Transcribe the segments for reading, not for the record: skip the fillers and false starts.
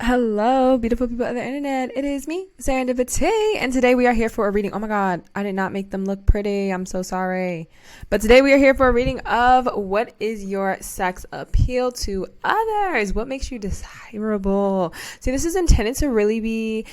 Hello, beautiful people of the internet. It is me, Serendipity, and today we are here for a reading. Oh my god, I did not make them look pretty. I'm so sorry. But today we are here for a reading of what is your sex appeal to others? What makes you desirable? See, this is intended to really be,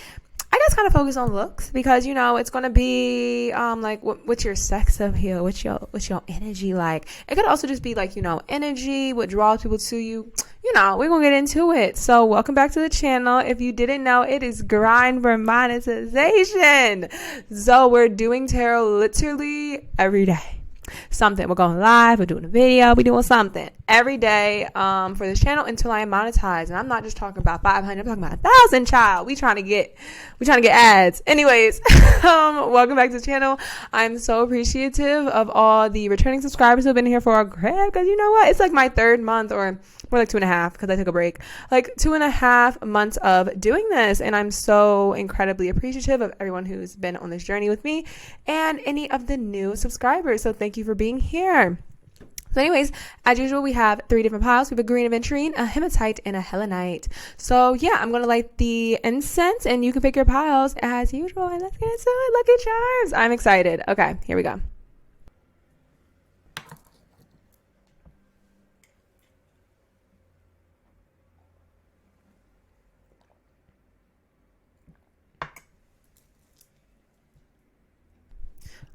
I guess, kind of focus on looks because, you know, it's going to be like what's your sex appeal? What's your energy like? It could also just be like, you know, energy, what draws people to you. You know, we're going to get into it. So welcome back to the channel. If you didn't know, it is grind for monetization. So we're doing tarot literally every day. Something. We're going live. We're doing a video. We're doing something every day for this channel until I am monetized. And I'm not just talking about 500. I'm talking about 1,000, child. We trying to get ads. Anyways, welcome back to the channel. I'm so appreciative of all the returning subscribers who have been here for a grab. Because you know what? It's like my third month, or more like 2.5 because I took a break. Like 2.5 months of doing this. And I'm so incredibly appreciative of everyone who's been on this journey with me and any of the new subscribers. So thank you for being here. So anyways, as usual, we have 3 different piles. We have a green aventurine, a hematite, and a helenite. So yeah, I'm going to light the incense and you can pick your piles as usual. And let's get into it. Lucky charms. I'm excited. Okay, here we go.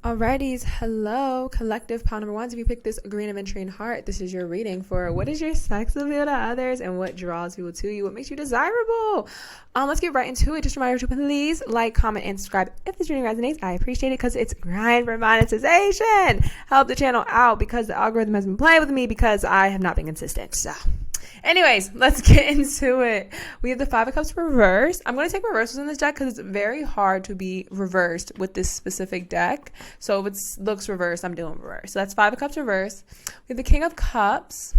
Alrighties, hello, collective pile number 1. If you pick this green aventurine heart, this is your reading for what is your sex appeal to others and what draws people to you, what makes you desirable. Let's get right into it. Just a reminder to please like, comment, and subscribe if this reading resonates. I appreciate it because it's grind for monetization. Help the channel out because the algorithm has been playing with me because I have not been consistent. So anyways, let's get into it. We have the 5 of Cups reversed. I'm going to take reversals in this deck because it's very hard to be reversed with this specific deck. So if it looks reversed, I'm doing reverse. So that's 5 of Cups reversed. We have the King of Cups.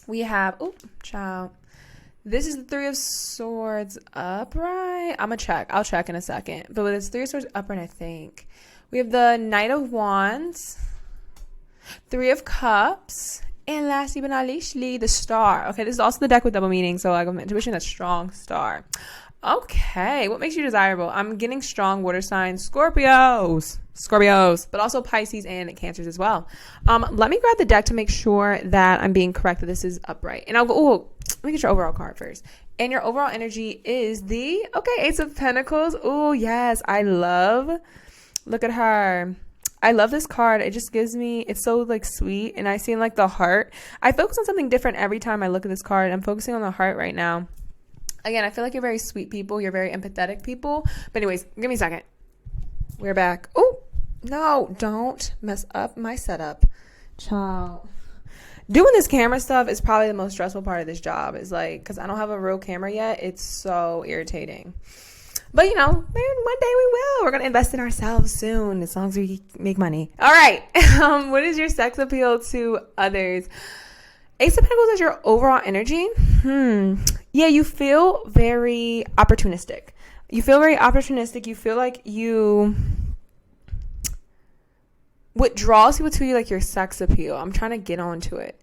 We have, oh, child. This is the 3 of Swords upright. I'm going to check. I'll check in a second. But it's 3 of Swords upright, I think. We have the Knight of Wands. 3 of Cups. And lastly but not leastly, the Star. Okay, this is also the deck with double meaning. So like, intuition, that's strong Star. Okay, what makes you desirable? I'm getting strong water signs, Scorpios, but also Pisces and Cancers as well. Let me grab the deck to make sure that I'm being correct, that this is upright. And I'll go, oh, let me get your overall card first. And your overall energy is the, okay, Ace of Pentacles. Oh, yes, look at her. I love this card. It just gives me, it's so like sweet. And I see like the heart. I focus on something different every time I look at this card. I'm focusing on the heart right now. Again, I feel like you're very sweet people. You're very empathetic people. But anyways, give me a second. We're back. Oh, no, don't mess up my setup. Child. Doing this camera stuff is probably the most stressful part of this job. Is like, because I don't have a real camera yet. It's so irritating. But, you know, maybe one day we will. We're going to invest in ourselves soon as long as we make money. All right. What is your sex appeal to others? Ace of Pentacles is your overall energy. Yeah, you feel very opportunistic. You feel like what draws people to you, like your sex appeal. I'm trying to get onto it.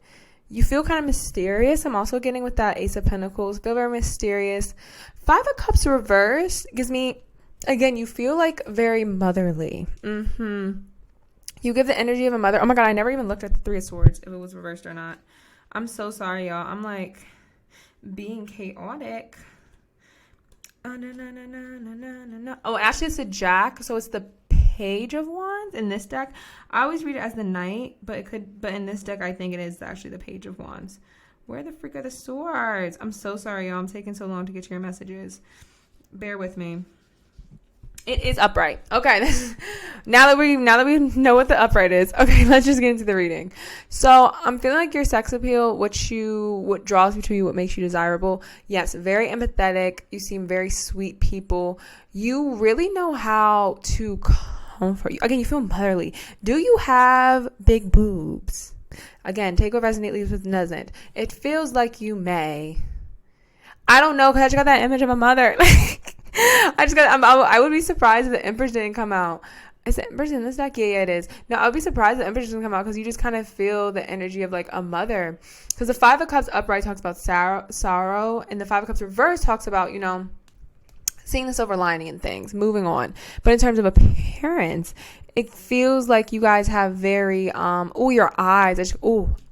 You feel kind of mysterious. I'm also getting with that Ace of Pentacles. Feel very mysterious. 5 of Cups reversed gives me, again, you feel like very motherly. You give the energy of a mother. Oh my God, I never even looked at the 3 of Swords if it was reversed or not. I'm so sorry, y'all. I'm like being chaotic. Oh, no. Oh, actually, it's a Jack. So it's the Page of Wands in this deck. I always read it as the Knight, but in this deck, I think it is actually the Page of Wands. Where the freak are the swords? I'm so sorry, y'all. I'm taking so long to get to your messages. Bear with me. It is upright. Okay. Now that we know what the upright is, okay, let's just get into the reading. So I'm feeling like your sex appeal, what draws you to you, what makes you desirable. Yes, very empathetic. You seem very sweet people. You really know how to comfort you. Again, you feel motherly. Do you have big boobs? Again, take what resonates, leave what doesn't. It feels like you may. I don't know, because I just got that image of a mother. I would be surprised if the Empress didn't come out. Is the Empress in this deck? Yeah, it is. Now, I'll be surprised the Empress doesn't come out because you just kind of feel the energy of like a mother. Because the Five of Cups upright talks about sorrow, and the Five of Cups reverse talks about, you know, seeing the silver lining in things, moving on. But in terms of appearance, it feels like you guys have very, your eyes.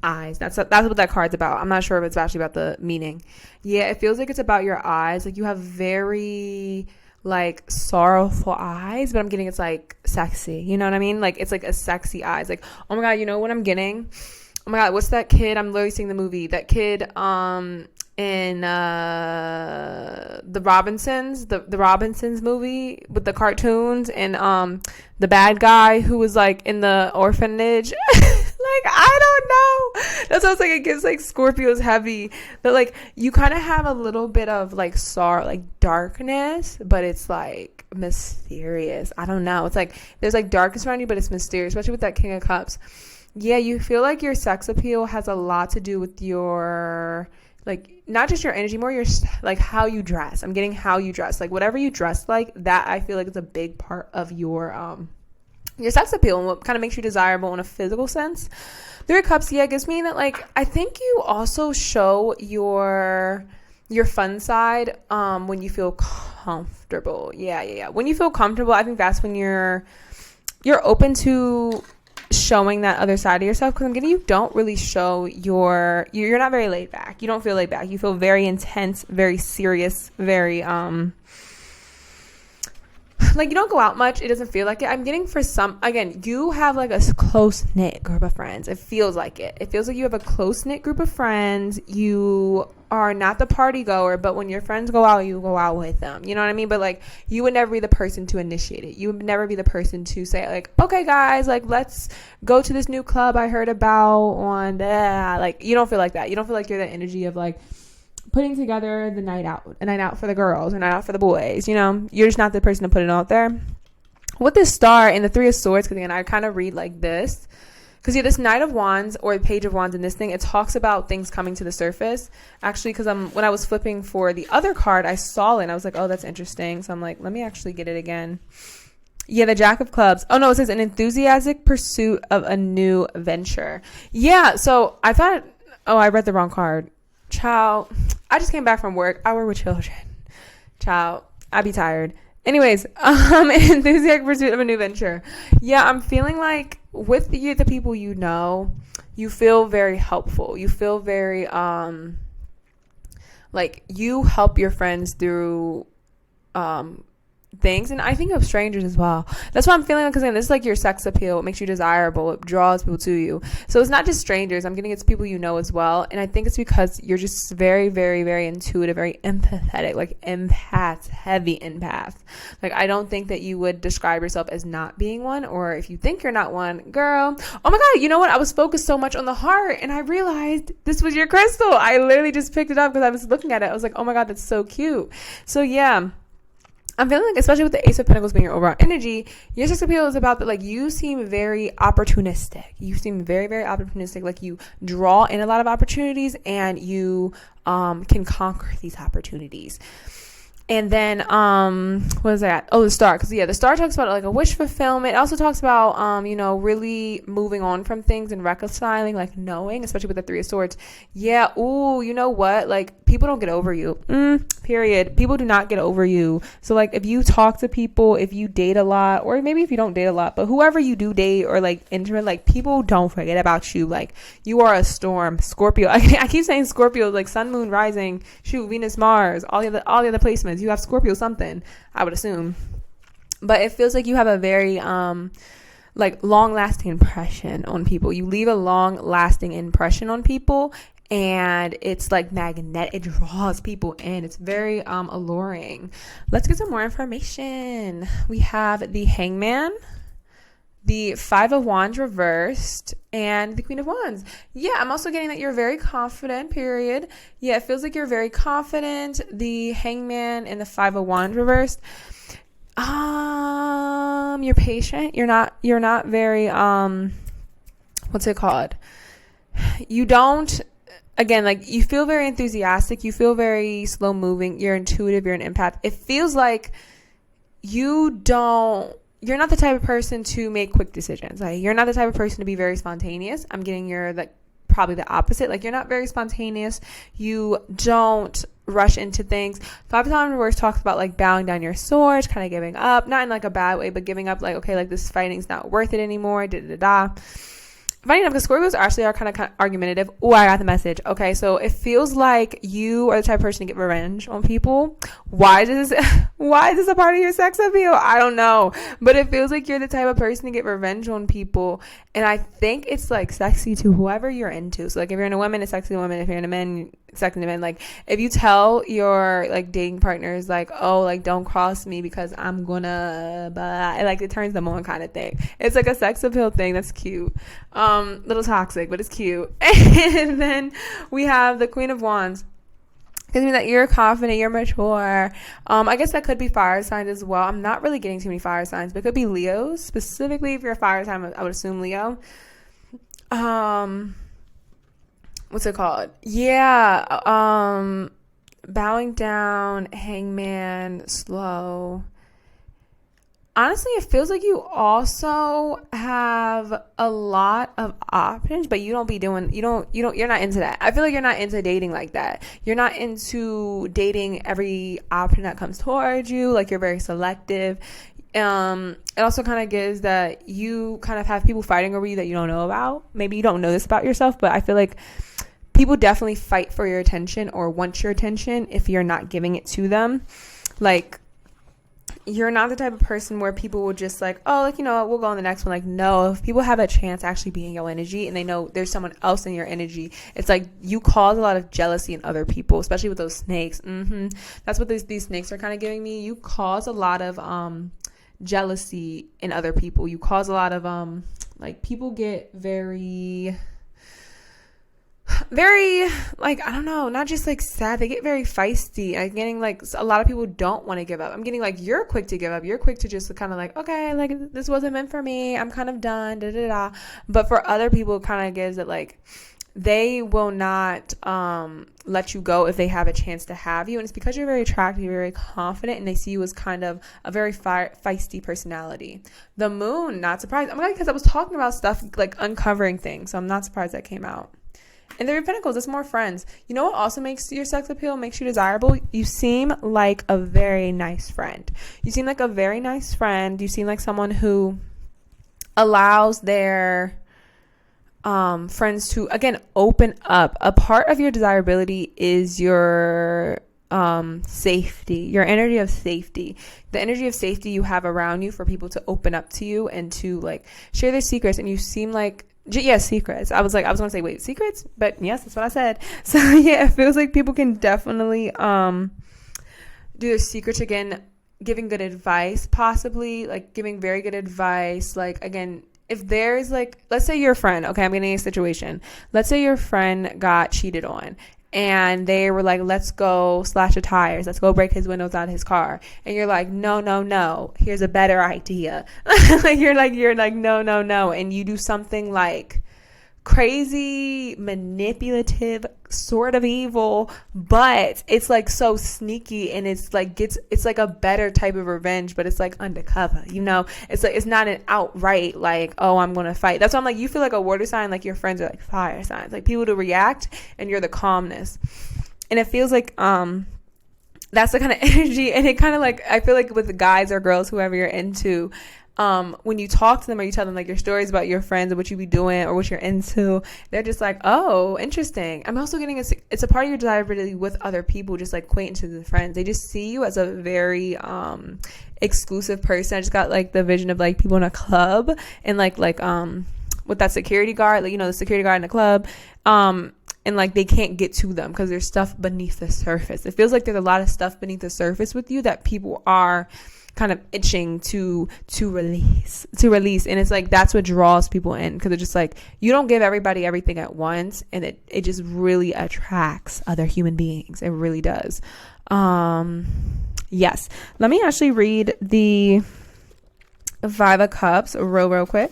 Eyes. That's what that card's about. I'm not sure if it's actually about the meaning. Yeah, it feels like it's about your eyes. Like you have very like sorrowful eyes, but I'm getting it's like sexy. You know what I mean? Like it's like a sexy eyes. Like, oh my God, you know what I'm getting? Oh my God, what's that kid? I'm literally seeing the movie. That kid in the Robinsons movie with the cartoons and the bad guy who was like in the orphanage. Like, I don't know. That's what I was like, it gives like Scorpio's heavy. But like you kind of have a little bit of like sorrow, like darkness, but it's like mysterious. I don't know. It's like there's like darkness around you, but it's mysterious, especially with that King of Cups. Yeah, you feel like your sex appeal has a lot to do with your, like, not just your energy, more your, like, how you dress. I'm getting how you dress. Like, whatever you dress like, that I feel like is a big part of your sex appeal and what kind of makes you desirable in a physical sense. Three of Cups, yeah, gives me that, like, I think you also show your fun side when you feel comfortable. Yeah. When you feel comfortable, I think that's when you're open to showing that other side of yourself, because I'm getting you don't really show you're not very laid back. You don't feel laid back. You feel very intense, very serious, very like you don't go out much. It doesn't feel like it. I'm getting for some, again, you have like a close-knit group of friends. It feels like it. It feels like you have a close-knit group of friends. You are not the party goer, but when your friends go out, you go out with them. You know what I mean? But like you would never be the person to initiate it. You would never be the person to say like, okay guys, like let's go to this new club I heard about on like you don't feel like that. You don't feel like you're the energy of like putting together the night out, a night out for the girls, a night out for the boys. You know, you're just not the person to put it out there. With the Star and the Three of Swords, because again, I kind of read like this. Because yeah, this Knight of Wands or Page of Wands in this thing, it talks about things coming to the surface. Actually, because when I was flipping for the other card, I saw it and I was like, oh, that's interesting. So I'm like, let me actually get it again. Yeah, the Jack of Clubs. Oh, no, it says an enthusiastic pursuit of a new venture. Yeah, so I thought, I read the wrong card. Child, I just came back from work. I work with children. Child, I be tired. Anyways, enthusiastic pursuit of a new venture. Yeah, I'm feeling like with the people you know, you feel very helpful. You feel very like you help your friends through things, and I think of strangers as well. That's what I'm feeling, because again, this is like your sex appeal. It makes you desirable. It draws people to you. So it's not just strangers. I'm getting it's people you know as well, and I think it's because you're just very, very, very intuitive, very empathetic, like empath, heavy empath. Like I don't think that you would describe yourself as not being one, or if you think you're not one, girl. Oh my God, you know what? I was focused so much on the heart, and I realized this was your crystal. I literally just picked it up because I was looking at it. I was like, oh my God, that's so cute. So yeah. I'm feeling like, especially with the Ace of Pentacles being your overall energy, your sex appeal is about that, like, you seem very opportunistic. You seem very, very opportunistic. Like, you draw in a lot of opportunities, and you can conquer these opportunities. And then, what is that? Oh, the Star. Because, yeah, the Star talks about, like, a wish fulfillment. It also talks about, really moving on from things and reconciling, like, knowing, especially with the Three of Swords. Yeah, ooh, you know what? Like, people don't get over you. Period. People do not get over you. So, like, if you talk to people, if you date a lot, or maybe if you don't date a lot, but whoever you do date or, like, intimate, like, people don't forget about you. Like, you are a storm. Scorpio. I keep saying Scorpio, like, Sun, Moon, Rising, Venus, Mars, all the other placements. You have Scorpio something, I would assume. But it feels like you have a very like long-lasting impression on people. You leave a long-lasting impression on people, and it's like magnetic. It draws people in. It's very alluring. Let's get some more information. We have the Hangman, the Five of Wands reversed, and the Queen of Wands. Yeah, I'm also getting that you're very confident, period. Yeah, it feels like you're very confident. The Hangman and the Five of Wands reversed. You're patient. You're not very, what's it called? You don't, again, like, you feel very enthusiastic. You feel very slow moving. You're intuitive. You're an empath. It feels like you don't you're not the type of person to make quick decisions. Like, you're not the type of person to be very spontaneous. I'm getting you're like probably the opposite. Like, you're not very spontaneous. You don't rush into things. Five Times Reverse talks about like bowing down your swords, kind of giving up, not in like a bad way, but giving up, like, okay, like this fighting's not worth it anymore. Funny enough, because Scorpios actually are kind of argumentative. Oh, I got the message. Okay, so it feels like you are the type of person to get revenge on people. Why is this a part of your sex appeal? I don't know. But it feels like you're the type of person to get revenge on people. And I think it's like sexy to whoever you're into. So like if you're in a woman, it's sexy woman. If you're in a man, sexy to men. Like if you tell your like dating partners like, oh, like don't cross me because I'm gonna like it turns them on kind of thing. It's like a sex appeal thing. That's cute. Little toxic, but it's cute. And then we have the Queen of Wands. Gives me that you're confident, you're mature. I guess that could be fire signs as well. I'm not really getting too many fire signs, but it could be Leos. Specifically, if you're a fire sign, I would assume Leo. What's it called? Yeah. Bowing down, hangman, slow. Honestly, it feels like you also have a lot of options, but you're not into that. I feel like you're not into dating like that. You're not into dating every option that comes towards you. Like you're very selective. It also kind of gives that you kind of have people fighting over you that you don't know about. Maybe you don't know this about yourself, but I feel like people definitely fight for your attention or want your attention if you're not giving it to them. Like, you're not the type of person where people will just like, oh, like, you know, we'll go on the next one. Like, no, if people have a chance to actually be in your energy and they know there's someone else in your energy, it's like you cause a lot of jealousy in other people, especially with those snakes. That's what these snakes are kind of giving me. You cause a lot of jealousy in other people. You cause a lot of like people get very like, I don't know, not just like sad, they get very feisty. I'm getting like a lot of people don't want to give up. I'm getting like you're quick to give up. You're quick to just kind of like, okay, like this wasn't meant for me, I'm kind of done, but for other people it kind of gives it like they will not let you go if they have a chance to have you. And it's because you're very attractive, you're very confident, and they see you as kind of a very feisty personality. The Moon, not surprised. I'm glad because I was talking about stuff like uncovering things, so I'm not surprised that came out. And the Pentacles, it's more friends. You know what also makes your sex appeal, makes you desirable? You seem like a very nice friend. You seem like a very nice friend. You seem like someone who allows their friends to, again, open up. A part of your desirability is your safety, your energy of safety. The energy of safety you have around you for people to open up to you and to like share their secrets. And you seem like, yes, secrets. I was going to say, wait, secrets? But yes, that's what I said. So yeah, it feels like people can definitely do their secrets. Again, giving good advice, possibly like giving very good advice. Like, again, if there's like, let's say your friend, okay, I'm getting a situation. Let's say your friend got cheated on. And they were like, let's go slash the tires. Let's go break his windows out of his car. And you're like, no. Here's a better idea. like you're like, no. And you do something like crazy, manipulative, sort of evil, but it's like so sneaky, and it's like it's like a better type of revenge, but it's like undercover, you know? It's like it's not an outright like, oh, I'm gonna fight. That's why I'm like, you feel like a water sign, like your friends are like fire signs, like people to react, and you're the calmness. And it feels like that's the kind of energy. And it kind of like, I feel like with the guys or girls, whoever you're into, when you talk to them or you tell them like your stories about your friends and what you be doing or what you're into, they're just like, oh, interesting. I'm also getting it's a part of your desirability with other people, just like acquaintances and friends. They just see you as a very exclusive person. I just got like the vision of like people in a club and like with that security guard, like, you know, the security guard in the club, and like they can't get to them because there's stuff beneath the surface. It feels like there's a lot of stuff beneath the surface with you that people are kind of itching to release. And it's like, that's what draws people in, because it's just like, you don't give everybody everything at once, and it just really attracts other human beings. It really does. Yes. Let me actually read the Five of Cups real quick.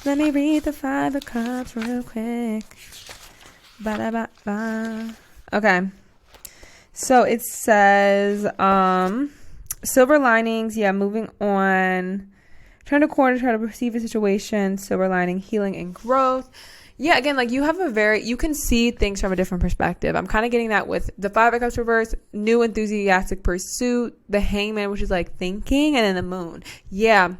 Let me read the Five of Cups real quick. Ba-da-ba-ba. Okay. So it says, silver linings, yeah, moving on, Turn a corner, try to perceive a situation, silver lining, healing, and growth. Yeah, again, like you have you can see things from a different perspective. I'm kind of getting that with the Five of Cups reverse, new enthusiastic pursuit, the Hangman, which is like thinking, and then the Moon. Yeah.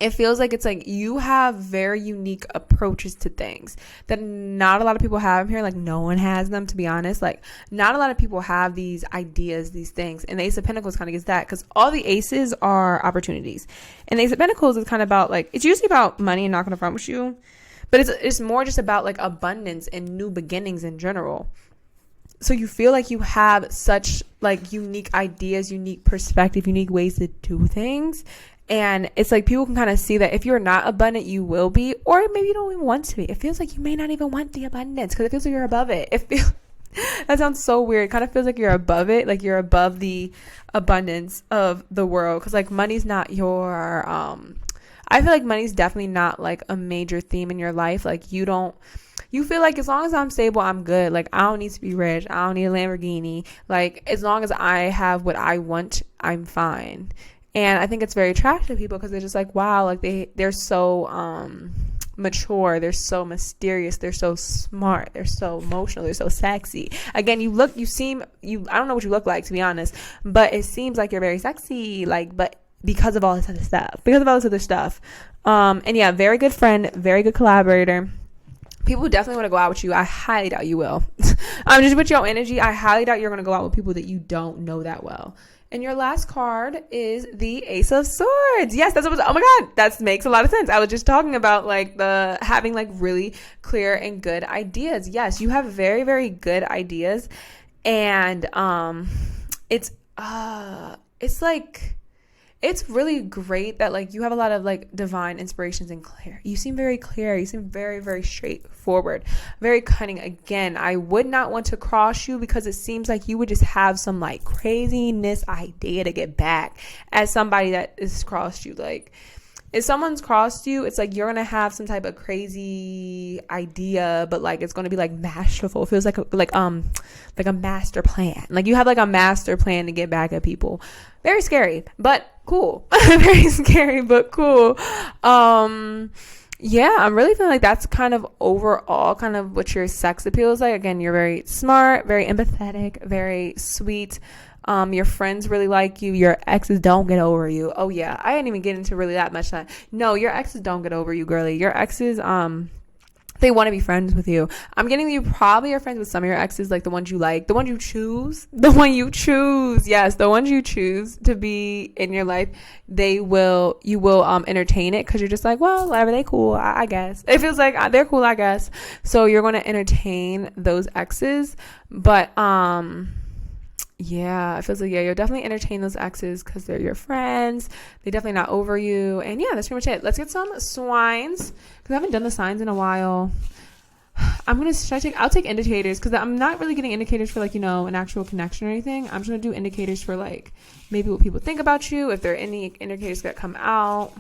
It feels like it's like you have very unique approaches to things that not a lot of people have here. Like no one has them, to be honest. Like not a lot of people have these ideas, these things. And the Ace of Pentacles kind of gets that because all the aces are opportunities. And the Ace of Pentacles is kind of about like, it's usually about money and not going to front with you. But it's more just about like abundance and new beginnings in general. So you feel like you have such like unique ideas, unique perspective, unique ways to do things. And it's like people can kind of see that if you're not abundant, you will be, or maybe you don't even want to be. It feels like you may not even want the abundance because it feels like you're above it. That sounds so weird. It kind of feels like you're above it, like you're above the abundance of the world. Because like money's not your, I feel like money's definitely not like a major theme in your life. Like you feel like as long as I'm stable, I'm good. Like I don't need to be rich. I don't need a Lamborghini. Like as long as I have what I want, I'm fine. And I think it's very attractive to people because they're just like, wow, like they're so mature, they're so mysterious, they're so smart, they're so emotional, they're so sexy. Again, I don't know what you look like, to be honest, but it seems like you're very sexy, like, but because of all this other stuff. And yeah, very good friend, very good collaborator. People definitely want to go out with you. I highly doubt you will. Just with your energy, I highly doubt you're going to go out with people that you don't know that well. And your last card is the Ace of Swords. Yes, that's what oh my God, that makes a lot of sense. I was just talking about like the having like really clear and good ideas. Yes, you have very, very good ideas. And it's really great that like you have a lot of like divine inspirations and clear. You seem very clear. You seem very, very straightforward, very cunning. Again, I would not want to cross you because it seems like you would just have some like craziness idea to get back as somebody that has crossed you. Like if someone's crossed you, it's like you're going to have some type of crazy idea, but like it's going to be like masterful. It feels like a master plan. Like you have like a master plan to get back at people. Very scary, but cool. Very scary, but cool. Yeah, I'm really feeling like that's kind of overall kind of what your sex appeal is like. Again, you're very smart, very empathetic, very sweet. Your friends really like you. Your exes don't get over you. Oh yeah, I didn't even get into really that much time. No, your exes don't get over you, girly. Your exes, they want to be friends with you. I'm getting you probably are friends with some of your exes, like the ones you like, the ones you choose, Yes, the ones you choose to be in your life, you will entertain it because you're just like, well, whatever, they cool, I guess. It feels like they're cool, I guess. So you're going to entertain those exes, but yeah, it feels like, yeah, you'll definitely entertain those exes because they're your friends. They're definitely not over you. And yeah, that's pretty much it. Let's get some signs because I haven't done the signs in a while. I'll take indicators because I'm not really getting indicators for like, an actual connection or anything. I'm just going to do indicators for like maybe what people think about you. If there are any indicators that come out.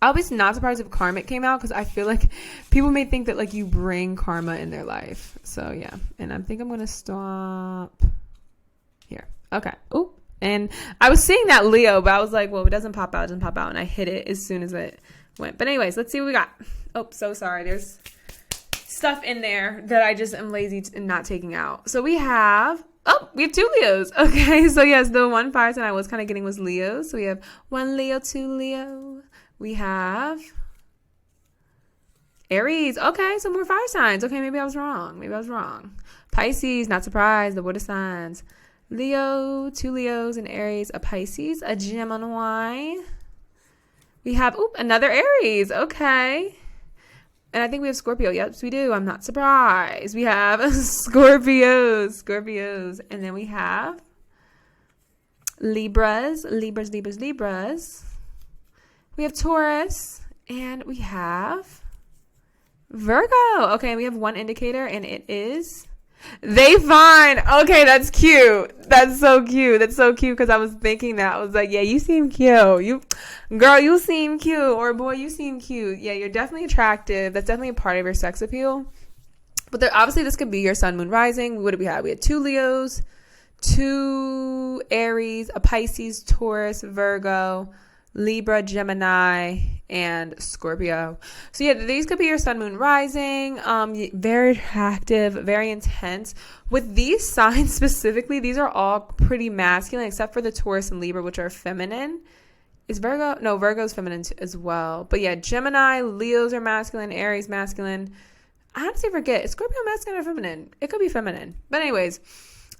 I'll be not surprised if karmic came out because I feel like people may think that like you bring karma in their life. So yeah. And I think I'm going to stop here. Okay. Oh, and I was seeing that Leo, but I was like, well, it doesn't pop out. And I hit it as soon as it went. But anyways, let's see what we got. Oh, so sorry. There's stuff in there that I just am lazy and not taking out. So we have two Leos. Okay. So yes, the one fire sign I was kind of getting was Leo. So we have 1 Leo, 2 Leo. We have Aries. Okay. So more fire signs. Okay. Maybe I was wrong. Pisces, not surprised. The water signs. Leo, 2 Leos, and Aries, a Pisces, a Gemini. We have, another Aries. Okay. And I think we have Scorpio. Yes, we do. I'm not surprised. We have Scorpios. And then we have Libras. We have Taurus. And we have Virgo. Okay, we have one indicator, and it is they fine. Okay, that's cute. That's so cute because I was thinking that. I was like, yeah, you seem cute. You seem cute. Or boy, you seem cute. Yeah, you're definitely attractive. That's definitely a part of your sex appeal. But obviously this could be your sun, moon, rising. What did we have? We had 2 Leos, 2 Aries, a Pisces, Taurus, Virgo, Libra, Gemini, and Scorpio. So yeah, these could be your sun, moon, rising. Very attractive, very intense. With these signs specifically, these are all pretty masculine except for the Taurus and Libra, which are feminine. Is Virgo? No, Virgo's feminine as well. But yeah, Gemini, Leos are masculine, Aries masculine. I honestly forget. Is Scorpio masculine or feminine? It could be feminine. But anyways,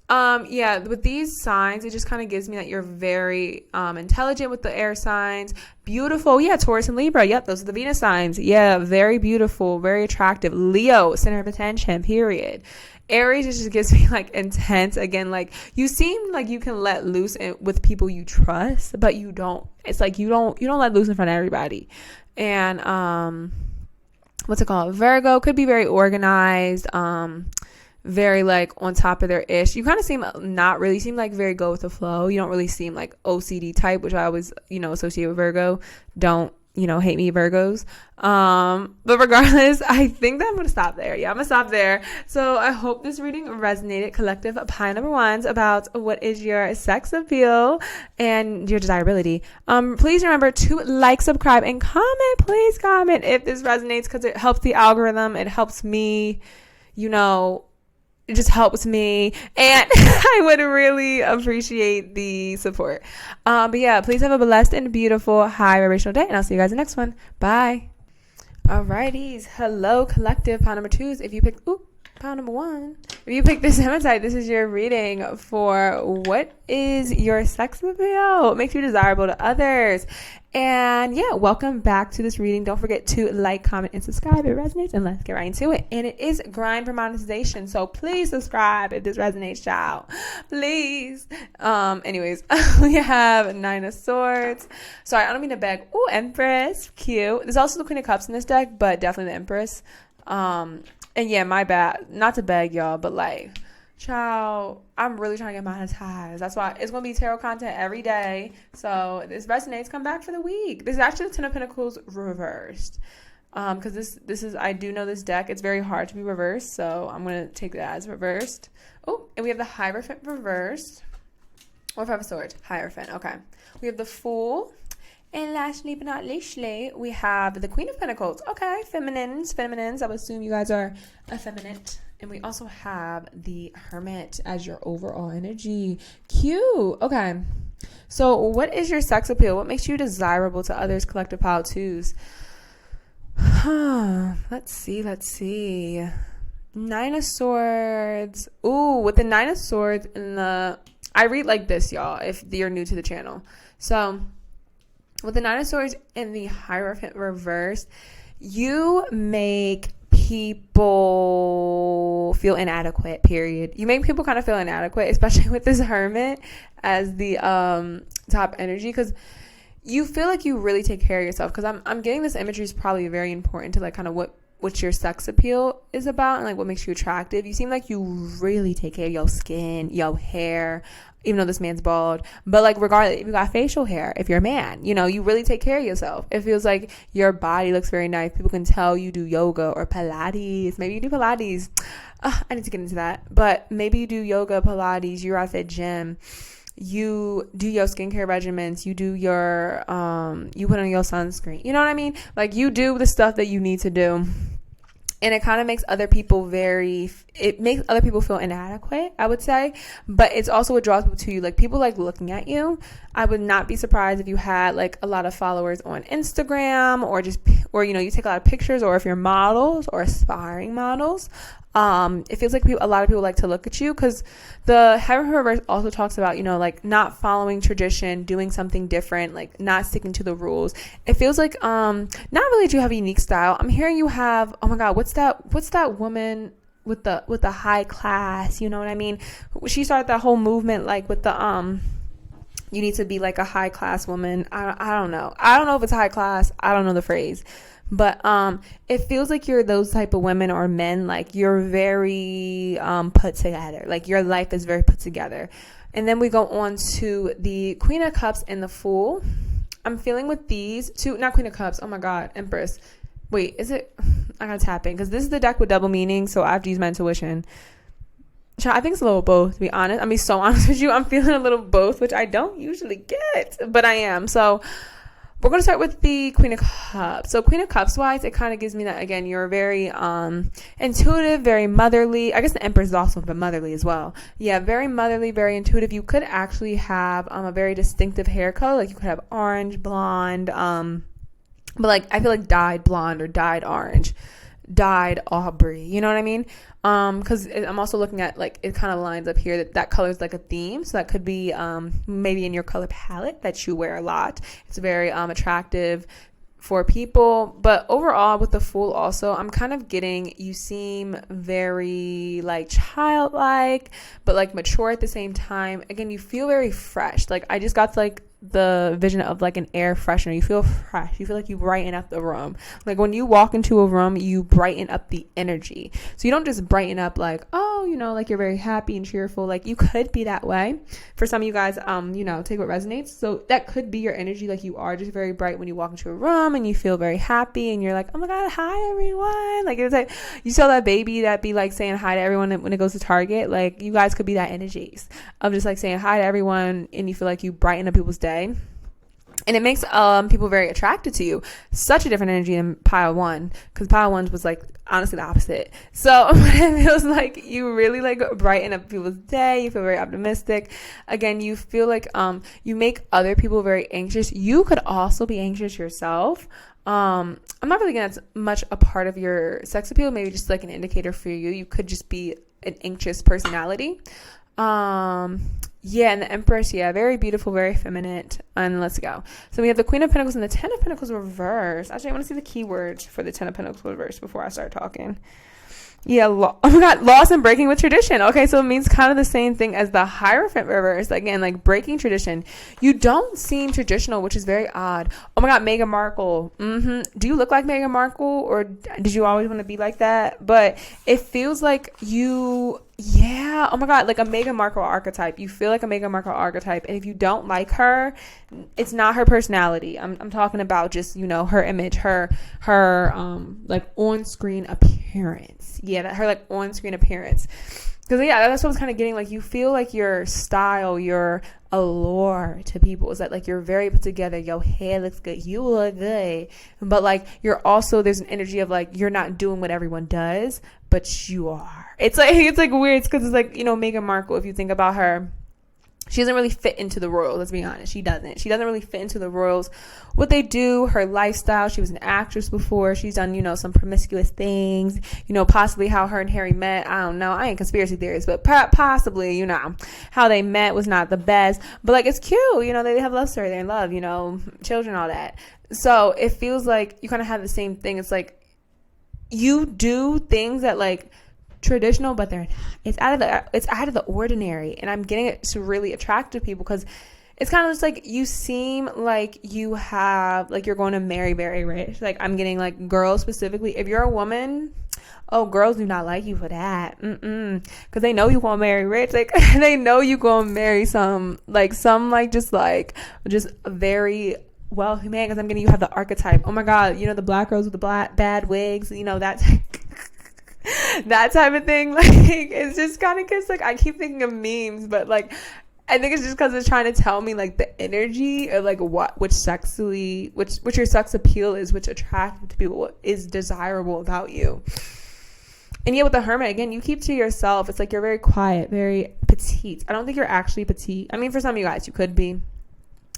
yeah, with these signs, it just kind of gives me that you're very intelligent with the air signs. Beautiful. Yeah, Taurus and Libra. Yep, those are the Venus signs. Yeah, very beautiful, very attractive. Leo, center of attention, period. Aries just gives me like intense. Again, like you seem like you can let loose with people you trust, but you don't. It's like you don't let loose in front of everybody. And what's it called? Virgo could be very organized. Very like on top of their ish. You kind of seem like very go with the flow. You don't really seem like OCD type, which I always, associate with Virgo. Don't, hate me, Virgos. But regardless, I think that I'm going to stop there. Yeah, I'm going to stop there. So I hope this reading resonated. Collective pie number ones about what is your sex appeal and your desirability. Please remember to like, subscribe, and comment. Please comment if this resonates because it helps the algorithm. It helps me, it just helps me, and I would really appreciate the support. But yeah, please have a blessed and beautiful high vibrational day, and I'll see you guys in the next one. Bye. Alrighties. Hello, collective. Pile number twos. If you pick, pile number one. If you pick this hematite, this is your reading for what is your sex appeal? What makes you desirable to others? And yeah, welcome back to this reading. Don't forget to like, comment, and subscribe. It resonates, and let's get right into it. And it is grind for monetization, so please subscribe if this resonates, child. Please. Anyways, we have Nine of Swords. Sorry, I don't mean to beg. Ooh, Empress, cute. There's also the Queen of Cups in this deck, but definitely the Empress. And yeah, my bad. Not to beg y'all, but like, child, I'm really trying to get monetized. That's why it's going to be tarot content every day. So if this resonates, come back for the week. This is actually the Ten of Pentacles reversed. Because this is, I do know this deck. It's very hard to be reversed. So I'm going to take that as reversed. Oh, and we have the Hierophant reversed. Or Five of Swords. Hierophant. Okay. We have the Fool. And lastly but not leastly, we have the Queen of Pentacles. Okay, feminines. I would assume you guys are effeminate. And we also have the Hermit as your overall energy. Cute. Okay. So what is your sex appeal? What makes you desirable to others? Collective pile twos. Let's see. Nine of Swords. Ooh, with the Nine of Swords in the... I read like this, y'all, if you're new to the channel. So... with the Nine of Swords and the Hierophant reversed, you make people feel inadequate, period. You make people kind of feel inadequate, especially with this Hermit as the top energy, because you feel like you really take care of yourself. Because I'm getting this imagery is probably very important to like kind of what your sex appeal is about and like what makes you attractive. You seem like you really take care of your skin, your hair, even though this man's bald. But like regardless, if you got facial hair, if you're a man, you really take care of yourself. It feels like your body looks very nice. People can tell you do yoga or Pilates. Maybe you do Pilates. I need to get into that. But maybe you do yoga, Pilates, you're at the gym. You do your skincare regimens, you do your, you put on your sunscreen. You know what I mean? Like you do the stuff that you need to do. And it kind of makes other people feel inadequate, I would say. But it's also what draws people to you. Like people like looking at you. I would not be surprised if you had like a lot of followers on Instagram or you take a lot of pictures, or if you're models or aspiring models. It feels like a lot of people like to look at you, because the Hierophant reverse also talks about, like not following tradition, doing something different, like not sticking to the rules. It feels like, not really do you have a unique style. I'm hearing you have, oh my God, what's that woman with the high class? You know what I mean? She started that whole movement, like with the, you need to be like a high class woman. I don't know. I don't know if it's high class. I don't know the phrase. But it feels like you're those type of women or men, like you're very put together. Like your life is very put together. And then we go on to the Queen of Cups and the Fool. I'm feeling with these two, not Queen of Cups. Oh my God, Empress. Wait, is it? I gotta tap in because this is the deck with double meaning. So I have to use my intuition. I think it's a little both, to be honest. I'm be so honest with you. I'm feeling a little both, which I don't usually get, but I am. So we're going to start with the Queen of Cups. So Queen of Cups wise, it kind of gives me that, again, you're very intuitive, very motherly. I guess the Empress is also motherly as well. Yeah, very motherly, very intuitive. You could actually have a very distinctive hair color. Like you could have orange, blonde, but like I feel like dyed blonde or dyed orange, dyed aubrey. You know what I mean? Because I'm also looking at, like, it kind of lines up here that color is like a theme. So that could be maybe in your color palette that you wear a lot. It's very attractive for people. But overall, with the Fool also, I'm kind of getting, you seem very like childlike, but like mature at the same time. Again, you feel very fresh. Like I just got like the vision of like an air freshener. You feel fresh. You feel like you brighten up the room. Like when you walk into a room, you brighten up the energy. So you don't just brighten up like, oh, you know, like you're very happy and cheerful. Like you could be that way. For some of you guys, you know, take what resonates. So that could be your energy. Like you are just very bright when you walk into a room and you feel very happy and you're like, oh my God, hi everyone. Like it's like, you saw that baby that be like saying hi to everyone when it goes to Target. Like you guys could be that energies of just like saying hi to everyone and you feel like you brighten up people's day. And it makes people very attracted to you. Such a different energy than pile one, because pile one was like honestly the opposite. So it feels like you really like brighten up people's day. You feel very optimistic. Again, you feel like you make other people very anxious. You could also be anxious yourself. I'm not really gonna much a part of your sex appeal. Maybe just like an indicator for you. You could just be an anxious personality. Yeah, and the Empress, yeah, very beautiful, very feminine. And let's go. So we have the Queen of Pentacles and the Ten of Pentacles reversed. Actually, I want to see the keywords for the Ten of Pentacles reversed before I start talking. Yeah, oh my God, loss and breaking with tradition. Okay, so it means kind of the same thing as the Hierophant reverse. Again, like breaking tradition. You don't seem traditional, which is very odd. Oh my God, Meghan Markle. Do you look like Meghan Markle, or did you always want to be like that? But it feels like you, yeah, oh my God, like a Meghan Markle archetype. You feel like a Meghan Markle archetype. And if you don't like her, it's not her personality. I'm talking about just, you know, her image, her like on-screen appearance. Yeah, that her like on-screen appearance. Because yeah, that's what I was kind of getting. Like you feel like your style, your allure to people is that like you're very put together. Your hair looks good. You look good. But like you're also, there's an energy of like you're not doing what everyone does, but you are. It's like weird because it's like, you know, Meghan Markle, if you think about her, she doesn't really fit into the royals. Let's be honest. She doesn't really fit into the royals. What they do, her lifestyle. She was an actress before. She's done, you know, some promiscuous things, you know, possibly how her and Harry met. I don't know. I ain't conspiracy theorist, but possibly, you know, how they met was not the best, but like, it's cute. You know, they have love story. They're in love, you know, children, all that. So it feels like you kind of have the same thing. It's like you do things that like traditional, but it's out of the ordinary, and I'm getting it to really attract to people because it's kind of just like you seem like you have like you're going to marry very rich. Like I'm getting like girls specifically, if you're a woman, oh, girls do not like you for that, because they know you gonna marry rich. Like they know you gonna marry some just very wealthy man, because I'm getting you have the archetype. Oh my God, you know, the black girls with the bad wigs, you know, that that type of thing. Like it's just kind of because like I keep thinking of memes, but like I think it's just because it's trying to tell me like the energy or like which your sex appeal is, which attractive to people, what is desirable about you. And yeah, with the Hermit, again, you keep to yourself. It's like you're very quiet, very petite. I don't think you're actually petite. I mean, for some of you guys, you could be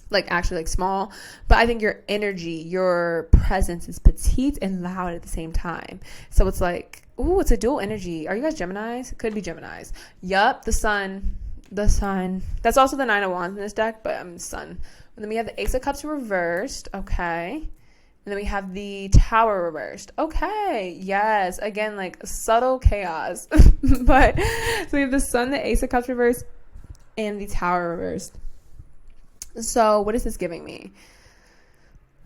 like actually like small, but I think your energy, your presence is petite and loud at the same time. So it's like, ooh, it's a dual energy. Are you guys Geminis? Could be Geminis. Yup, the sun. That's also the Nine of Wands in this deck, but I'm Sun. And then we have the Ace of Cups reversed. Okay. And then we have the Tower reversed. Okay. Yes. Again, like subtle chaos. But so we have the Sun, the Ace of Cups reversed, and the Tower reversed. So what is this giving me?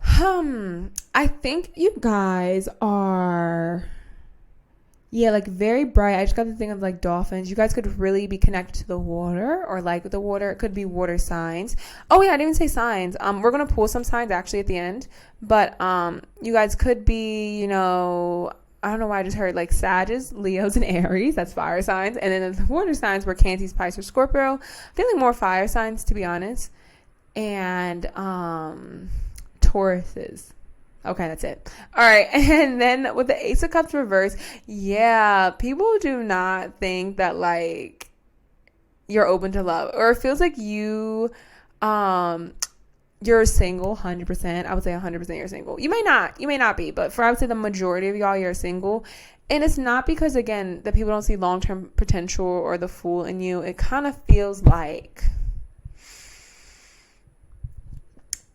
I think you guys are, yeah, like very bright. I just got the thing of like dolphins. You guys could really be connected to the water, or like the water. It could be water signs. Oh yeah, I didn't even say signs. We're gonna pull some signs actually at the end, but you guys could be, you know, I don't know why I just heard like Sagittarius, Leos, and Aries. That's fire signs. And then the water signs were Cancer, Pisces, Scorpio. Feeling more fire signs, to be honest. And Tauruses. Okay, that's it. All right. And then with the Ace of Cups reverse, yeah, people do not think that like you're open to love, or it feels like you're single 100%. I would say 100% you're single. You may not be, but for I would say the majority of y'all, you're single. And it's not because, again, that people don't see long-term potential or the fool in you. It kind of feels like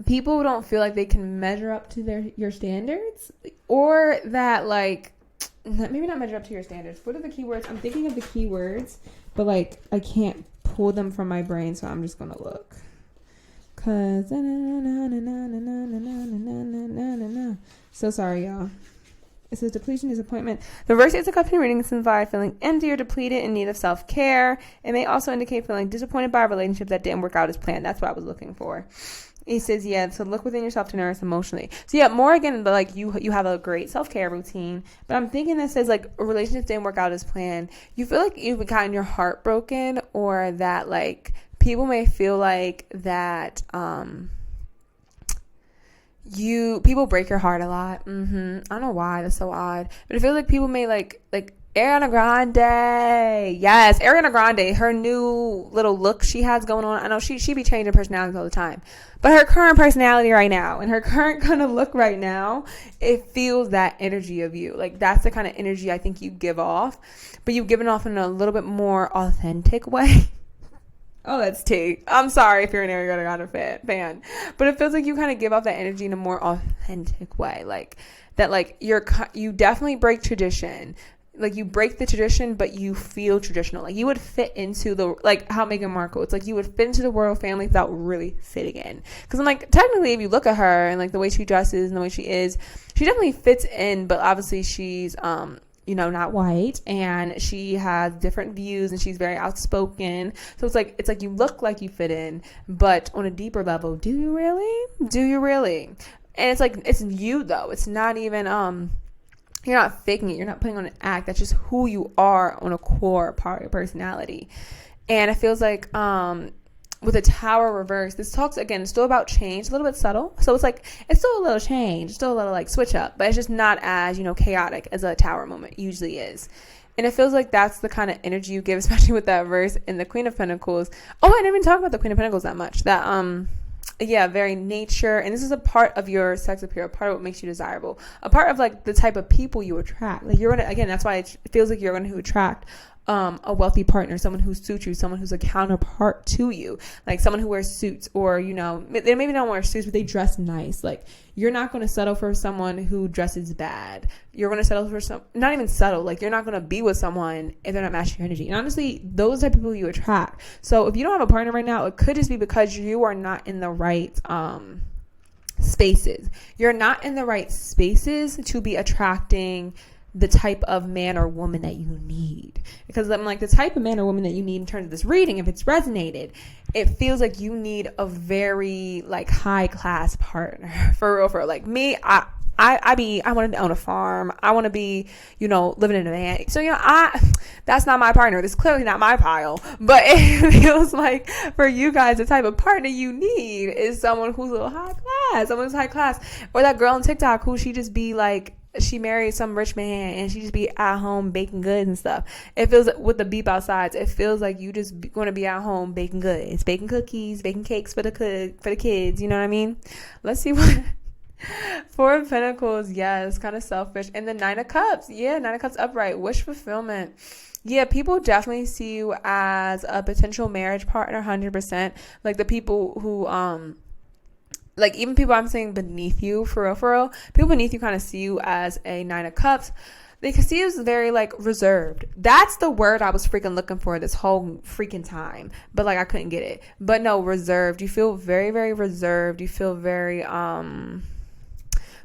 people don't feel like they can measure up to your standards, or that, like, maybe not measure up to your standards. What are the keywords? I'm thinking of the keywords, but, like, I can't pull them from my brain, so I'm just going to look. So sorry, y'all. It says depletion, disappointment. The reverse Ace of Cups in readings imply feeling empty or depleted in need of self-care. It may also indicate feeling disappointed by a relationship that didn't work out as planned. That's what I was looking for. He says, yeah, to look within yourself to nourish emotionally. So yeah, more again, like you have a great self-care routine. But I'm thinking that says like a relationship didn't work out as planned. You feel like you've gotten your heart broken, or that like people may feel like that people break your heart a lot. I don't know why, that's so odd, but it feels like people may like Ariana Grande. Yes, Ariana Grande, her new little look she has going on. I know she be changing personalities all the time, but her current personality right now and her current kind of look right now, it feels that energy of you. Like that's the kind of energy I think you give off, but you give it off in a little bit more authentic way. Oh, that's Tik. I'm sorry if you're an Ariana Grande fan, but it feels like you kind of give off that energy in a more authentic way, like that. Like you definitely break tradition. Like you break the tradition, but you feel traditional. Like you would fit into the, like how Meghan Markle, it's like you would fit into the royal family without really fitting in. Because I'm like, technically, if you look at her and like the way she dresses and the way she is, she definitely fits in. But obviously, she's not white, and she has different views, and she's very outspoken. So it's like you look like you fit in, but on a deeper level, do you really? And it's like, it's you though. It's not even you're not faking it. You're not putting on an act. That's just who you are on a core part of your personality. And it feels like with a Tower reverse, this talks again still about change, a little bit subtle. So it's like it's still a little change, still a little like switch up, but it's just not as chaotic as a Tower moment usually is. And it feels like that's the kind of energy you give, especially with that verse in the Queen of Pentacles. Oh, I didn't even talk about the Queen of Pentacles that much. That very nature, and this is a part of your sex appeal, a part of what makes you desirable, a part of like the type of people you attract. Like you're gonna, again, that's why it feels like you're going to attract a wealthy partner, someone who suits you, someone who's a counterpart to you, like someone who wears suits, or they maybe don't wear suits, but they dress nice. Like you're not going to settle for someone who dresses bad. You're going to settle for not even settle, like you're not going to be with someone if they're not matching your energy. And honestly, those are people you attract. So if you don't have a partner right now, it could just be because you are not in the right spaces. You're not in the right spaces to be attracting the type of man or woman that you need. Because I'm like, the type of man or woman that you need in terms of this reading, if it's resonated, it feels like you need a very like high class partner. For real. Like me, I want to own a farm. I want to be, living in a van. So, that's not my partner. This is clearly not my pile. But it feels like for you guys, the type of partner you need is someone who's a little high class. Someone who's high class. Or that girl on TikTok who she just be like, she married some rich man and she just be at home baking goods and stuff. It feels like, with the beep outsides, it feels like you just going to be at home baking goods, baking cookies, baking cakes for the kids. You know what I mean? Let's see what. Four of Pentacles, yes, kind of selfish. And the Nine of Cups, yeah, Nine of Cups upright, wish fulfillment. Yeah, people definitely see you as a potential marriage partner, 100%. Like the people who like even people I'm saying beneath you, for real, people beneath you kind of see you as a Nine of Cups. They can see you as very like reserved. That's the word I was freaking looking for this whole freaking time, but like I couldn't get it. But no, reserved. You feel very, very reserved. You feel very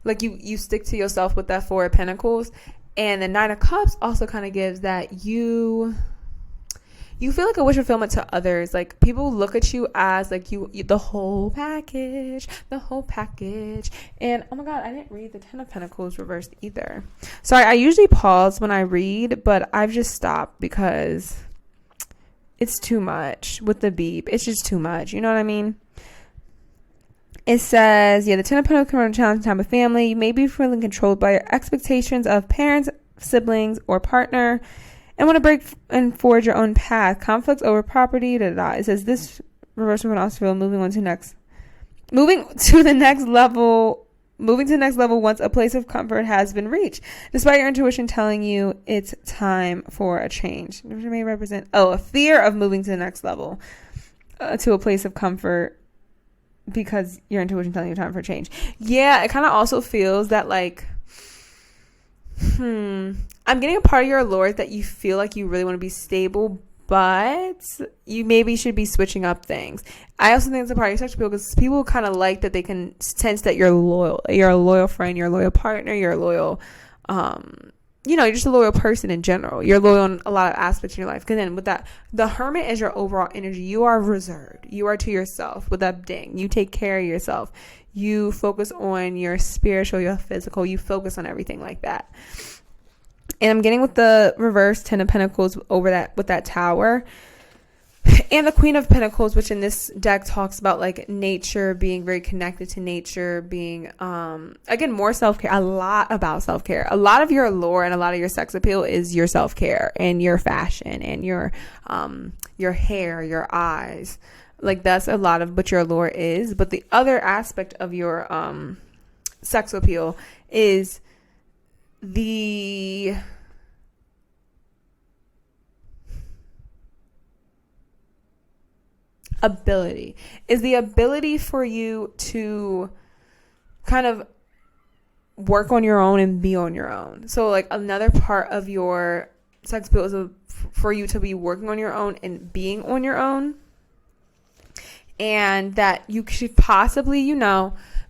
like you stick to yourself with that Four of Pentacles. And the Nine of Cups also kind of gives that you feel like a wish fulfillment to others. Like people look at you as like you the whole package. And oh my god, I didn't read the Ten of Pentacles reversed either. Sorry, I usually pause when I read, but I've just stopped because it's too much with the beep. It's just too much. You know what I mean? It says, the Ten of Pentacles can run a challenging time with family. You may be feeling controlled by your expectations of parents, siblings, or partner, and want to break and forge your own path. Conflicts over property. It says this reversal can also feel moving to the next level once a place of comfort has been reached, despite your intuition telling you it's time for a change. Which may represent a fear of moving to the next level, to a place of comfort, because your intuition telling you time for change. Yeah, it kind of also feels that like, I'm getting a part of your allure that you feel like you really want to be stable, but you maybe should be switching up things. I also think it's a part of your sexual appeal because people kind of like that they can sense that you're loyal. You're a loyal friend, you're a loyal partner, you're a loyal, you're just a loyal person in general. You're loyal in a lot of aspects of your life. Because then with that, the Hermit is your overall energy. You are reserved. You are to yourself with that ding. You take care of yourself. You focus on your spiritual, your physical. You focus on everything like that. And I'm getting with the reverse Ten of Pentacles over that with that Tower. And the Queen of Pentacles, which in this deck talks about like nature, being very connected to nature, being, again, more self-care, a lot about self-care. A lot of your allure and a lot of your sex appeal is your self-care and your fashion and your hair, your eyes. Like that's a lot of what your allure is. But the other aspect of your sex appeal is the ability for you to kind of work on your own and be on your own. So like another part of your sex appeal is for you to be working on your own and being on your own, and that you should possibly,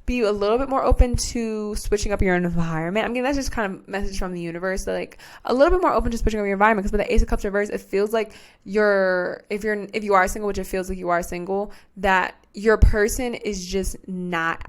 be a little bit more open to switching up your environment. I mean, that's just kind of message from the universe. So like a little bit more open to switching up your environment, because with the Ace of Cups reverse, it feels like if you are single, which it feels like you are single, that your person is just not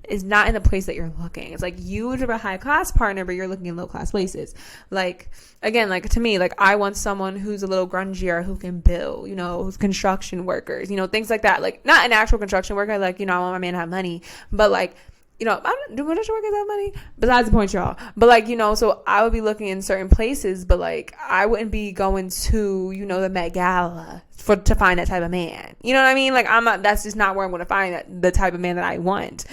in the place that you're looking. It's like you have a high class partner, but you're looking in low class places. Like, again, like to me, like I want someone who's a little grungier, who can build, who's construction workers, things like that. Like not an actual construction worker. Like, I want my man to have money, but like, I don't do construction workers have money? Besides the point, y'all. But like, so I would be looking in certain places, but like I wouldn't be going to, the Met Gala to find that type of man. You know what I mean? Like that's just not where I'm going to find the type of man that I want.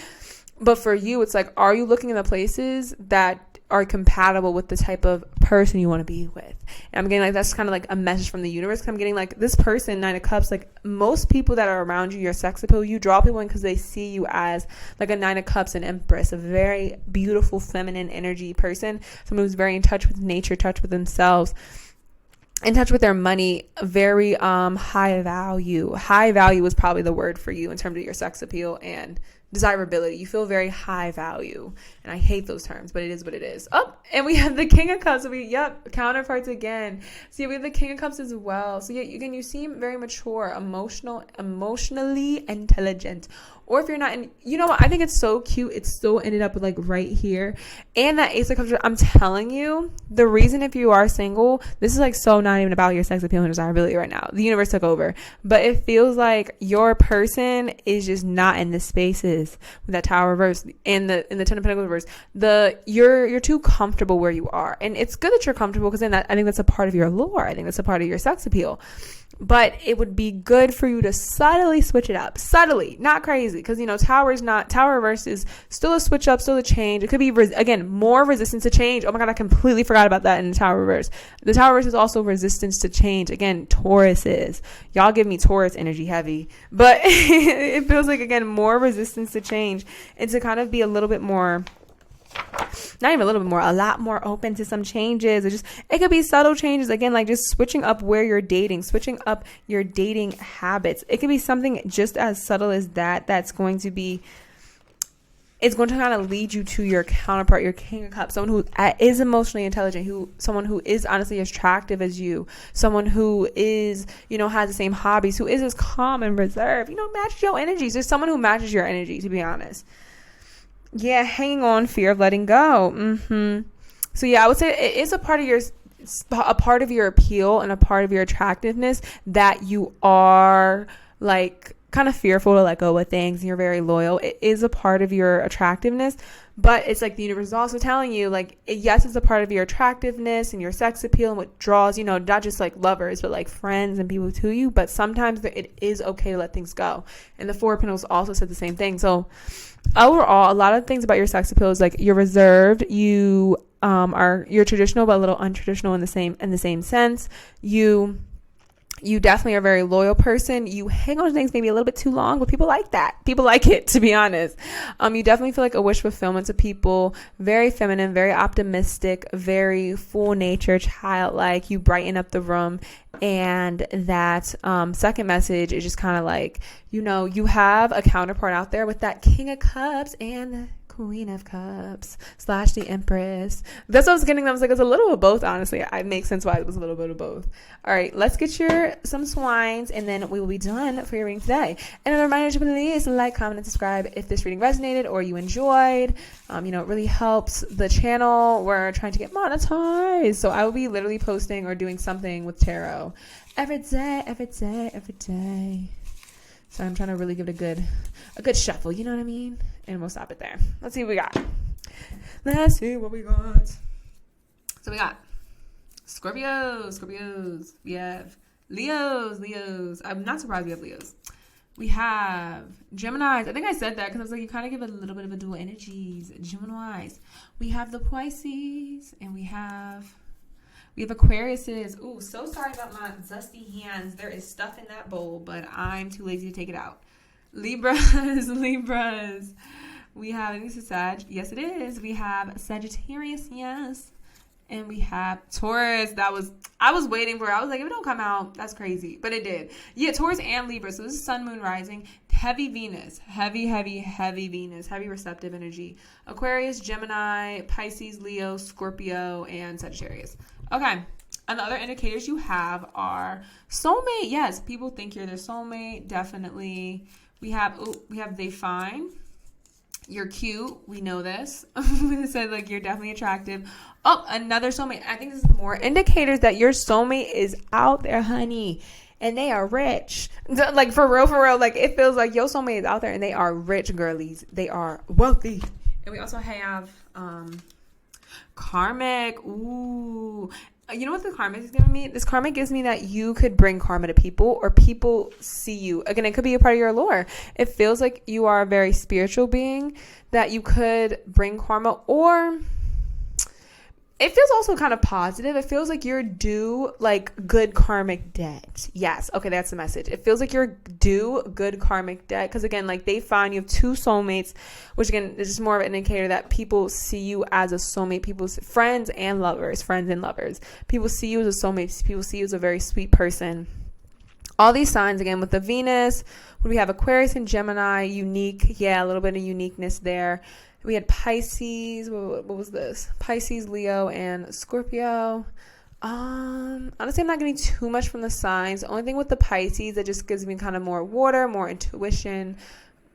But for you, it's like, are you looking in the places that are compatible with the type of person you want to be with? And I'm getting like, that's kind of like a message from the universe. 'Cause I'm getting like this person, Nine of Cups, like most people that are around you, your sex appeal, you draw people in because they see you as like a Nine of Cups, an Empress, a very beautiful feminine energy person, someone who's very in touch with nature, touch with themselves, in touch with their money, very high value. High value is probably the word for you in terms of your sex appeal and desirability. You feel very high value, and I hate those terms, but it is what it is. Oh, and we have the King of Cups. Counterparts again. So we have the King of Cups as well. So you seem very mature, emotionally intelligent. Or if you're not, and you know what, I think it's so cute, it still ended up like right here. And that Ace of Cups, I'm telling you, the reason if you are single, this is like so not even about your sex appeal and desirability right now. The universe took over. But it feels like your person is just not in the spaces with that Tower reverse and the Ten of Pentacles reverse. You're too comfortable where you are. And it's good that you're comfortable, because then I think that's a part of your allure. I think that's a part of your sex appeal. But it would be good for you to subtly switch it up. Subtly, not crazy. Because, Tower reverse is still a switch up, still a change. It could be, again, more resistance to change. Oh my God, I completely forgot about that in the Tower reverse. The Tower reverse is also resistance to change. Again, Tauruses. Y'all give me Taurus energy heavy. But it feels like, again, more resistance to change. And to kind of be a little bit more, not even a little bit more, a lot more open to some changes. It could be subtle changes, again, like just switching up where you're dating, switching up your dating habits. It could be something just as subtle as that's going to be, it's going to kind of lead you to your counterpart, your King of Cups, someone who is emotionally intelligent, someone who is honestly as attractive as you, someone who is, has the same hobbies, who is as calm and reserved, matches your energies. There's someone who matches your energy, to be honest. Yeah, hanging on, fear of letting go. So yeah, I would say it is a part of your appeal and a part of your attractiveness that you are like kind of fearful to let go of things and you're very loyal. It is a part of your attractiveness, but it's like the universe is also telling you, like, yes, it's a part of your attractiveness and your sex appeal and what draws, you know, not just like lovers, but like friends and people to you. But sometimes it is okay to let things go. And the Four of Pentacles also said the same thing. So overall, a lot of things about your sex appeal is like you're reserved, you're traditional but a little untraditional in the same sense. You definitely are a very loyal person. You hang on to things maybe a little bit too long, but people like that. People like it, to be honest. You definitely feel like a wish fulfillment to people. Very feminine, very optimistic, very full nature, childlike. You brighten up the room. And that second message is just kind of like, you know, you have a counterpart out there with that King of Cups and the Queen of Cups / the Empress. That's what I was getting. I was like, it's a little of both, honestly. It makes sense why it was a little bit of both. All right, let's get some swines, and then we will be done for your reading today. And a reminder to please like, comment, and subscribe if this reading resonated or you enjoyed. You know, it really helps the channel. We're trying to get monetized. So I will be literally posting or doing something with tarot every day. So I'm trying to really give it a good shuffle, you know what I mean? And we'll stop it there. Let's see what we got. Let's see what we got. So we got Scorpios. We have Leos. I'm not surprised we have Leos. We have Geminis. I think I said that because I was like, you kind of give a little bit of a dual energies. Geminis. We have the Pisces, and we have Aquariuses. Ooh, so sorry about my dusty hands. There is stuff in that bowl, but I'm too lazy to take it out. Libras. We have, I think this is Sag. Yes, it is. We have Sagittarius, yes. And we have Taurus. I was waiting for it. I was like, if it don't come out, that's crazy. But it did. Yeah, Taurus and Libra. So this is Sun, Moon, Rising. Heavy Venus. Heavy Venus. Heavy receptive energy. Aquarius, Gemini, Pisces, Leo, Scorpio, and Sagittarius. Okay. And the other indicators you have are soulmate. Yes, people think you're their soulmate. Definitely. We have they fine. You're cute. We know this. We said like you're definitely attractive. Oh, another soulmate. I think this is more indicators that your soulmate is out there, honey. And they are rich. Like for real. Like it feels like your soulmate is out there and they are rich girlies. They are wealthy. And we also have karmic. Ooh. You know what the karmic is giving me? This karmic gives me that you could bring karma to people or people see you. Again, it could be a part of your allure. It feels like you are a very spiritual being that you could bring karma, or it feels also kind of positive. It feels like you're due like good karmic debt. Yes. Okay. That's the message. It feels like you're due good karmic debt. Cause again, like they find you have two soulmates, which again, is just more of an indicator that people see you as a soulmate. People's friends and lovers. People see you as a soulmate. People see you as a very sweet person. All these signs again with the Venus, when we have Aquarius and Gemini, unique. Yeah. A little bit of uniqueness there. We had Pisces. What was this? Pisces, Leo, and Scorpio. Honestly, I'm not getting too much from the signs. The only thing with the Pisces that just gives me kind of more water, more intuition,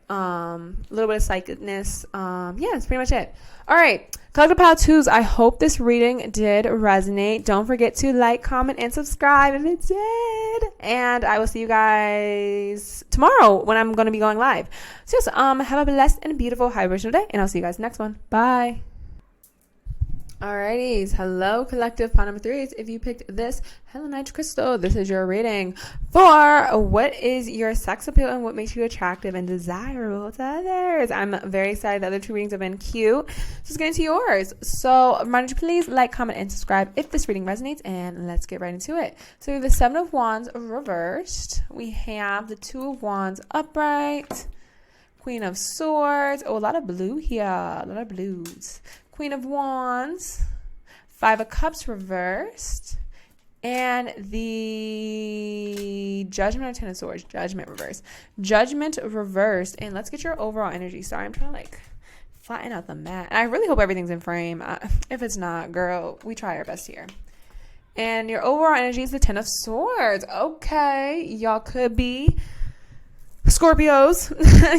a little bit of psychicness. Yeah, that's pretty much it. All right, Collective Pile 2s. I hope this reading did resonate. Don't forget to like, comment, and subscribe if it did. And I will see you guys tomorrow when I'm going to be going live. So yes, have a blessed and beautiful high vibrational day, and I'll see you guys next one. Bye. Alrighties, hello collective pile number 3s. If you picked this Helenite crystal, this is your reading for what is your sex appeal and what makes you attractive and desirable to others. I'm very excited. The other two readings have been cute. Just get into yours. So reminder to please like, comment, and subscribe if this reading resonates, and let's get right into it. So we have the Seven of Wands reversed. We have the Two of Wands upright. Queen of Swords. Oh, a lot of blue here. A lot of blues. Queen of Wands, Five of Cups reversed, and the Judgment or Ten of Swords, Judgment reversed. Judgment reversed, and let's get your overall energy. Sorry, I'm trying to like flatten out the mat. And I really hope everything's in frame. If it's not, girl, we try our best here. And your overall energy is the Ten of Swords. Okay, y'all could be Scorpios.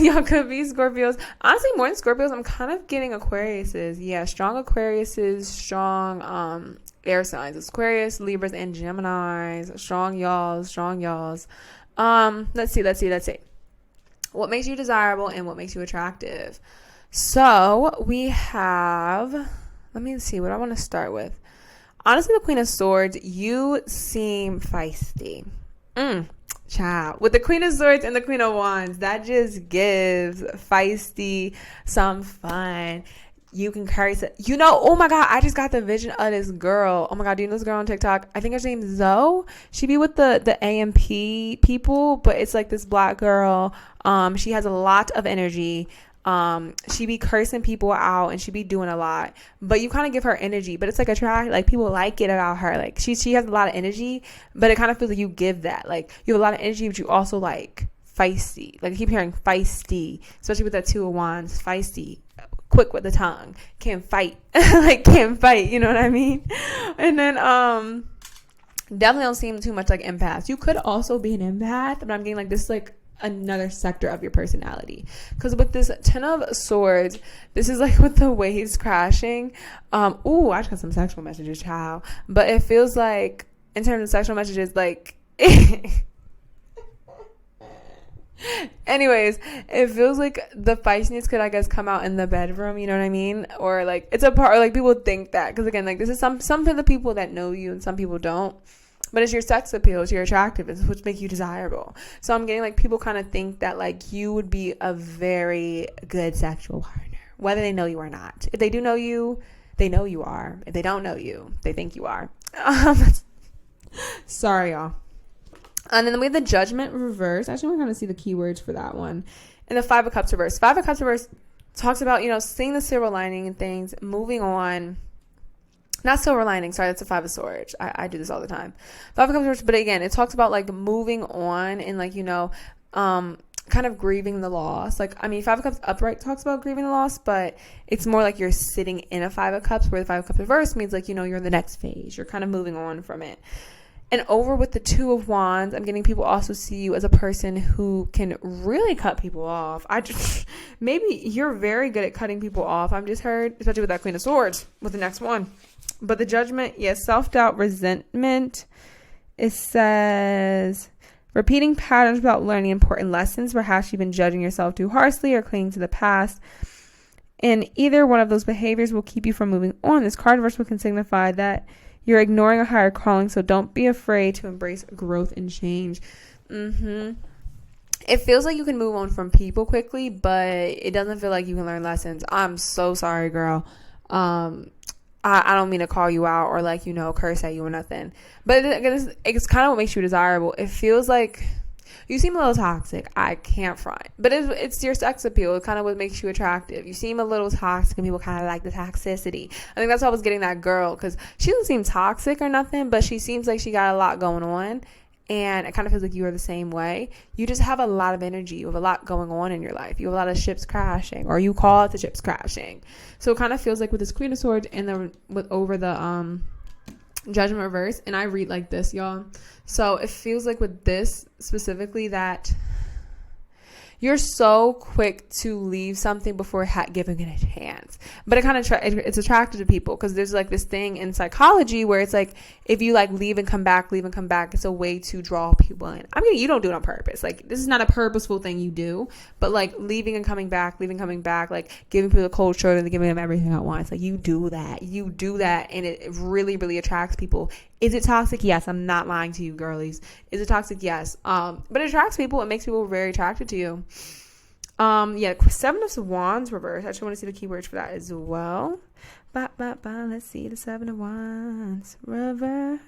Y'all could be Scorpios. Honestly, more than Scorpios, I'm kind of getting Aquariuses. Yeah, strong Aquariuses, strong air signs. Aquarius, Libras, and Geminis. Strong y'alls. Let's see. what makes you desirable and what makes you attractive. So we have, let me see what I want to start with. Honestly, the Queen of Swords, you seem feisty. Child. With the Queen of Swords and the Queen of Wands, that just gives feisty, some fun. You can curse it. You know, oh my God, I just got the vision of this girl. Oh my God, do you know this girl on TikTok? I think her name's Zoe. She be with the AMP people, but it's like this black girl. She has a lot of energy. She be cursing people out and she be doing a lot, but you kind of give her energy, but it's like attract, like people like it about her. Like she has a lot of energy, but it kind of feels like you give that, like you have a lot of energy, but you also like feisty. Like I keep hearing feisty, especially with that Two of Wands, feisty, quick with the tongue, can't fight, like can't fight. You know what I mean? And then, definitely don't seem too much like empaths. You could also be an empath, but I'm getting like this, like another sector of your personality, because with this Ten of Swords, this is like with the waves crashing. I just got some sexual messages, child, but it feels like in terms of sexual messages, like anyways, it feels like the feistiness could, I guess, come out in the bedroom, you know what I mean? Or like it's a part, or like people think that, because again, like this is some of the people that know you and some people don't. But it's your sex appeal, it's your attractiveness, which make you desirable. So I'm getting like people kind of think that like you would be a very good sexual partner, whether they know you or not. If they do know you, they know you are. If they don't know you, they think you are. Sorry, y'all. And then we have the Judgment reverse. Actually, we're going to see the keywords for that one. And the Five of Cups reverse. Five of Cups reverse talks about, you know, seeing the silver lining and things, moving on. Not silver lining, sorry, that's a Five of Swords. I do this all the time. Five of Cups reverse, but again, it talks about like moving on and like, you know, kind of grieving the loss. Like, I mean, Five of Cups upright talks about grieving the loss, but it's more like you're sitting in a Five of Cups, where the Five of Cups reverse means like, you know, you're in the next phase. You're kind of moving on from it. And over with the Two of Wands, I'm getting people also see you as a person who can really cut people off. Maybe you're very good at cutting people off. I've just heard, especially with that Queen of Swords, with the next one. But the Judgment, yes, self-doubt, resentment. It says, repeating patterns without learning important lessons. Perhaps you've been judging yourself too harshly or clinging to the past. And either one of those behaviors will keep you from moving on. This card reversal can signify that you're ignoring a higher calling, so don't be afraid to embrace growth and change. It feels like you can move on from people quickly, but it doesn't feel like you can learn lessons. I'm so sorry, girl. I don't mean to call you out or like, you know, curse at you or nothing. But it's kind of what makes you desirable. It feels like you seem a little toxic. I can't front. But it's your sex appeal. It's kind of what makes you attractive. You seem a little toxic and people kind of like the toxicity. I think that's why I was getting that girl, because she doesn't seem toxic or nothing, but she seems like she got a lot going on. And it kind of feels like you are the same way. You just have a lot of energy. You have a lot going on in your life. You have a lot of ships crashing, or you call it the ships crashing. So it kind of feels like with this Queen of Swords and over the Judgment reverse. And I read like this, y'all. So it feels like with this specifically that you're so quick to leave something before giving it a chance. But it kind of it's attractive to people, because there's like this thing in psychology where it's like if you like leave and come back, it's a way to draw people in. I mean, you don't do it on purpose. Like this is not a purposeful thing you do, but like leaving and coming back, like giving people the cold shoulder and giving them everything at once. Like you do that, and it really, really attracts people. Is it toxic? Yes. I'm not lying to you, girlies. Is it toxic? Yes. But it attracts people. It makes people very attracted to you. Yeah, Seven of Wands reverse. I actually want to see the keywords for that as well. Let's see the Seven of Wands reverse.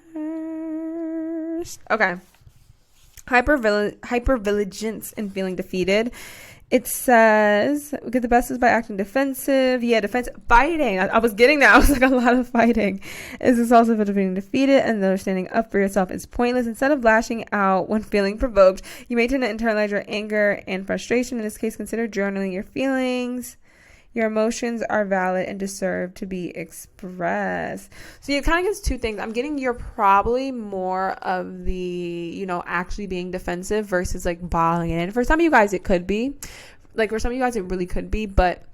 Okay. Hypervigilance and feeling defeated. It says, get the best is by acting defensive. Yeah, defensive. Fighting. I was getting that. I was like, a lot of fighting. This is also for being defeated, and though standing up for yourself is pointless. Instead of lashing out when feeling provoked, you may tend to internalize your anger and frustration. In this case, consider journaling your feelings. Your emotions are valid and deserve to be expressed. So it kind of gives two things. I'm getting you're probably more of the, you know, actually being defensive versus like bottling it in. For some of you guys, it could be. Like for some of you guys, it really could be. But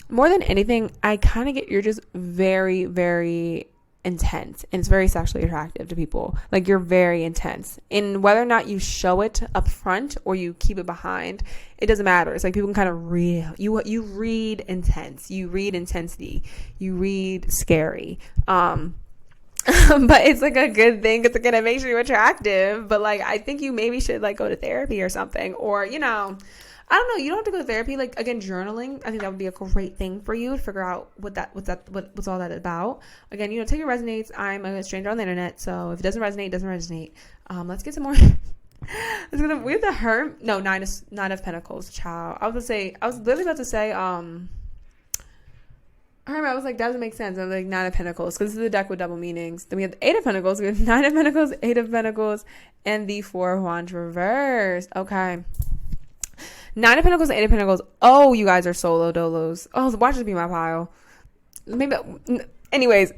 more than anything, I kind of get you're just very, very intense, and it's very sexually attractive to people. Like, you're very intense, and whether or not you show it up front or you keep it behind, it doesn't matter. It's like people can kind of read you read intense, you read intensity, you read scary. But it's like a good thing. It's gonna make you attractive. But like, I think you maybe should like go to therapy or something, or I don't know. You don't have to go to therapy. Like, again, journaling, I think that would be a great thing for you to figure out what's all that about. Again, take it resonates. I'm a stranger on the internet, so if it doesn't resonate, it doesn't resonate. Let's get some more. We have the Hermit. No, nine of Pentacles, child. I was literally about to say, Hermit. I was like, that doesn't make sense. I'm like, Nine of Pentacles, because this is a deck with double meanings. Then we have the Eight of Pentacles. We have Nine of Pentacles, Eight of Pentacles, and the Four of Wands reversed. Okay. Nine of Pentacles, Eight of Pentacles. Oh, you guys are solo dolos. Oh, watch this be my pile. Maybe. Anyways,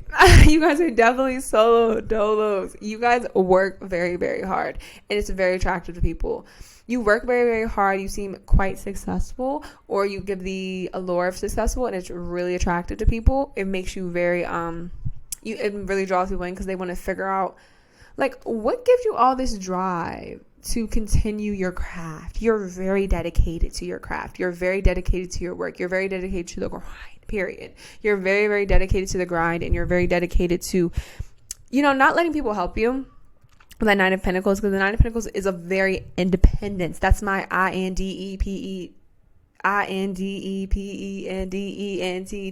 you guys are definitely solo dolos. You guys work very, very hard, and it's very attractive to people. You work very, very hard. You seem quite successful, or you give the allure of successful, and it's really attractive to people. It makes you very it really draws people in because they want to figure out, like, what gives you all this drive to continue your craft. You're very dedicated to your craft. You're very dedicated to your work. You're very dedicated to the grind, period. You're very, very dedicated to the grind, and you're very dedicated to, not letting people help you with that Nine of Pentacles, because the Nine of Pentacles is a very independence. That's my INDEPENDENT.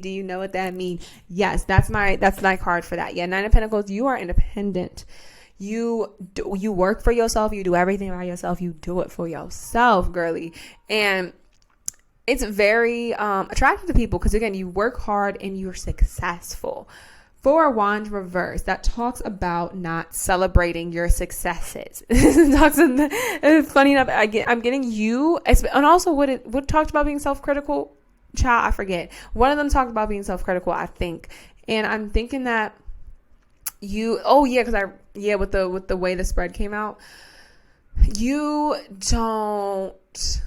Do you know what that means? Yes, that's my card for that. Yeah, Nine of Pentacles, you are independent. You work for yourself. You do everything by yourself. You do it for yourself, girly. And it's very attractive to people because, again, you work hard and you're successful. Four of Wands reverse, that talks about not celebrating your successes. It's funny enough, I'm getting you, and also what talked about being self-critical, child, I forget. One of them talked about being self-critical, I think. And I'm thinking that with the way the spread came out, you don't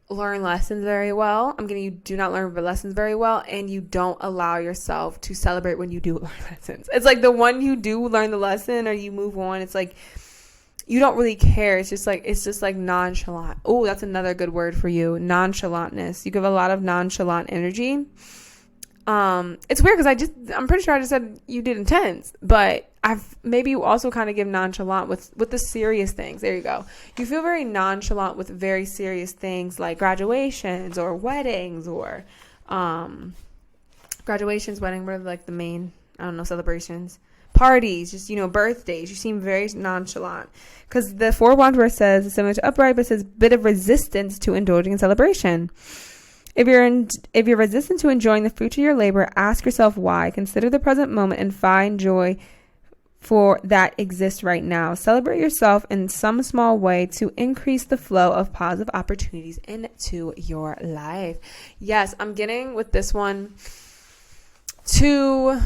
learn lessons very well. You do not learn lessons very well, and you don't allow yourself to celebrate when you do learn lessons. It's like the one you do learn the lesson or you move on, it's like you don't really care. It's just like nonchalant. Oh, that's another good word for you. Nonchalantness. You give a lot of nonchalant energy. It's weird because I'm pretty sure I just said you did intense, but maybe you also kind of give nonchalant with the serious things. There you go. You feel very nonchalant with very serious things like graduations or weddings or, wedding, what are like the main, celebrations, parties, just, birthdays. You seem very nonchalant because the Four of Wands where it says similar to upright, but it says bit of resistance to indulging in celebration. If you're resistant to enjoying the fruit of your labor, ask yourself why. Consider the present moment and find joy for that exists right now. Celebrate yourself in some small way to increase the flow of positive opportunities into your life. Yes, I'm getting with this one to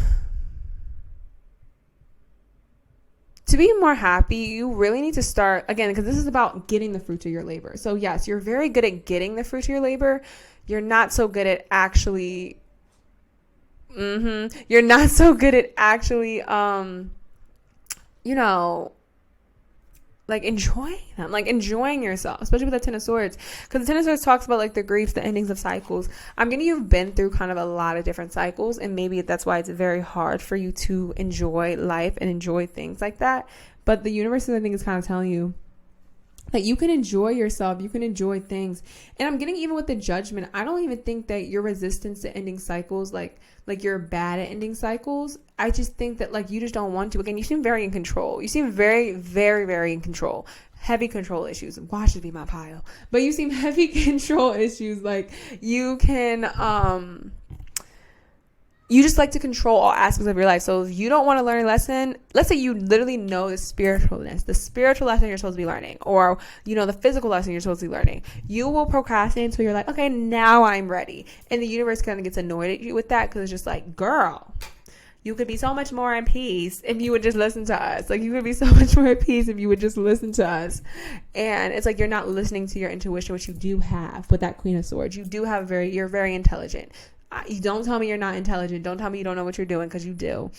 be more happy. You really need to start, again, because this is about getting the fruit of your labor. So yes, you're very good at getting the fruit of your labor. You're not so good at actually, you're not so good at actually, like enjoying them, like enjoying yourself, especially with the Ten of Swords, because the Ten of Swords talks about like the griefs, the endings of cycles. I'm getting you've been through kind of a lot of different cycles, and maybe that's why it's very hard for you to enjoy life and enjoy things like that. But the universe, I think, is kind of telling you that you can enjoy yourself, you can enjoy things. And I'm getting even with the Judgment, I don't even think that your resistance to ending cycles, like you're bad at ending cycles. I just think that like you just don't want to. Again, you seem very in control. You seem very, very, very in control. Heavy control issues. Watch it be my pile. But you seem heavy control issues. Like you can, you just like to control all aspects of your life. So if you don't want to learn a lesson, let's say you literally know the spiritual lesson you're supposed to be learning, or the physical lesson you're supposed to be learning, you will procrastinate until you're like, okay, now I'm ready. And the universe kind of gets annoyed at you with that, because it's just like, girl, you could be so much more in peace if you would just listen to us. Like you could be so much more at peace if you would just listen to us. And it's like you're not listening to your intuition, which you do have with that Queen of Swords. You do have you're very intelligent. You don't tell me you're not intelligent. Don't tell me you don't know what you're doing, because you do.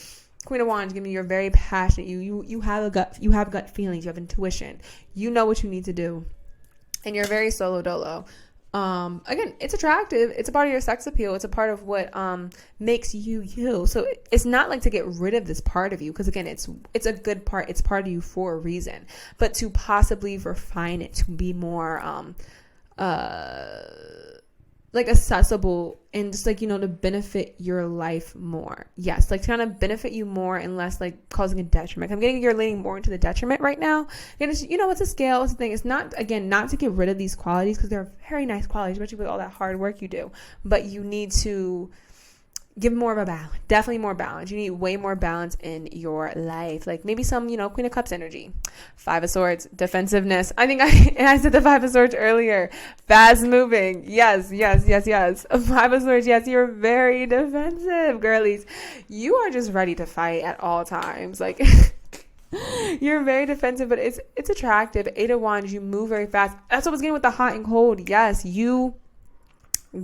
Queen of Wands, giving me you're very passionate. You have a gut. You have gut feelings. You have intuition. You know what you need to do, and you're very solo dolo. Again, it's attractive. It's a part of your sex appeal. It's a part of what makes you you. So it's not like to get rid of this part of you, because again, it's a good part. It's part of you for a reason. But to possibly refine it to be more like accessible and just like, to benefit your life more. Yes, like to kind of benefit you more and less like causing a detriment. I'm getting you're leaning more into the detriment right now. And it's, it's a scale. It's a thing. It's not, again, not to get rid of these qualities, because they're very nice qualities, especially with all that hard work you do. But you need to give more of a balance. Definitely more balance. You need way more balance in your life. Like maybe some, Queen of Cups energy. 5 of Swords, defensiveness. I think I said the 5 of Swords earlier. Fast moving. Yes. 5 of Swords. Yes, you're very defensive, girlies. You are just ready to fight at all times. Like you're very defensive, but it's attractive. 8 of Wands, you move very fast. That's what I was getting with the hot and cold. Yes, you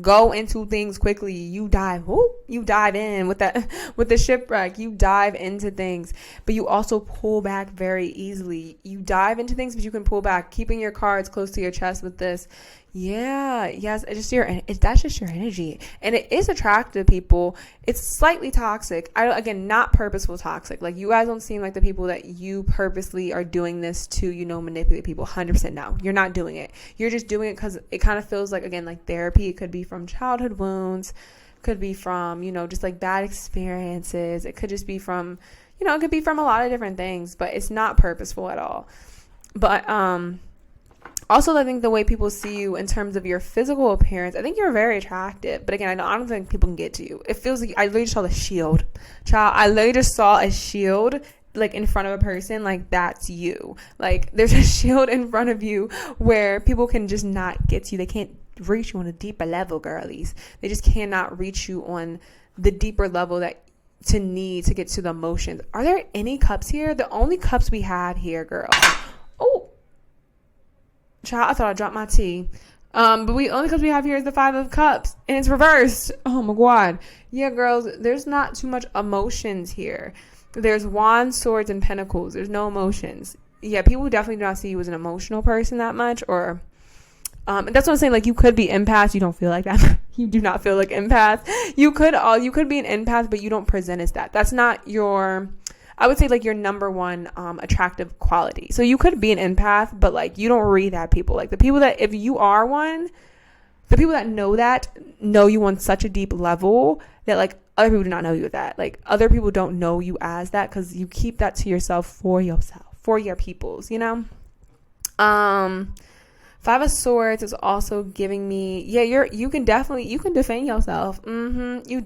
go into things quickly. You dive in with the shipwreck. You dive into things, but you also pull back very easily. You dive into things, but you can pull back, keeping your cards close to your chest with this. Yes, that's just your energy, and it is attractive, people. It's slightly toxic. Again, not purposeful toxic. Like, you guys don't seem like the people that you purposely are doing this to, manipulate people. 100% no, you're not doing it. You're just doing it because it kind of feels like, again, like therapy. It could be from childhood wounds, could be from, just like bad experiences. It could just be from, it could be from a lot of different things, but it's not purposeful at all. But, also, I think the way people see you in terms of your physical appearance, I think you're very attractive. But again, I don't think people can get to you. It feels like I literally just saw the shield. Child, I literally just saw a shield like in front of a person. Like, that's you. Like, there's a shield in front of you where people can just not get to you. They can't reach you on a deeper level, girlies. They just cannot reach you on the deeper level that to need to get to the emotions. Are there any cups here? The only cups we have here, girl. Oh. Child, I thought I dropped my tea. But only because we have here is the 5 of Cups, and it's reversed. Oh my God. Yeah, girls, there's not too much emotions here. There's Wands, Swords, and Pentacles. There's no emotions. Yeah, people definitely do not see you as an emotional person that much, or and that's what I'm saying. Like, you could be empath. You don't feel like that. You do not feel like empath. You could be an empath, but you don't present as that. That's not your, I would say, like, your number one attractive quality. So you could be an empath, but like, you don't read that people. Like, the people that, if you are one, the people that know you on such a deep level that like other people do not know you with that. Like, other people don't know you as that, because you keep that to yourself, for your peoples, 5 of Swords is also giving me, you can defend yourself. You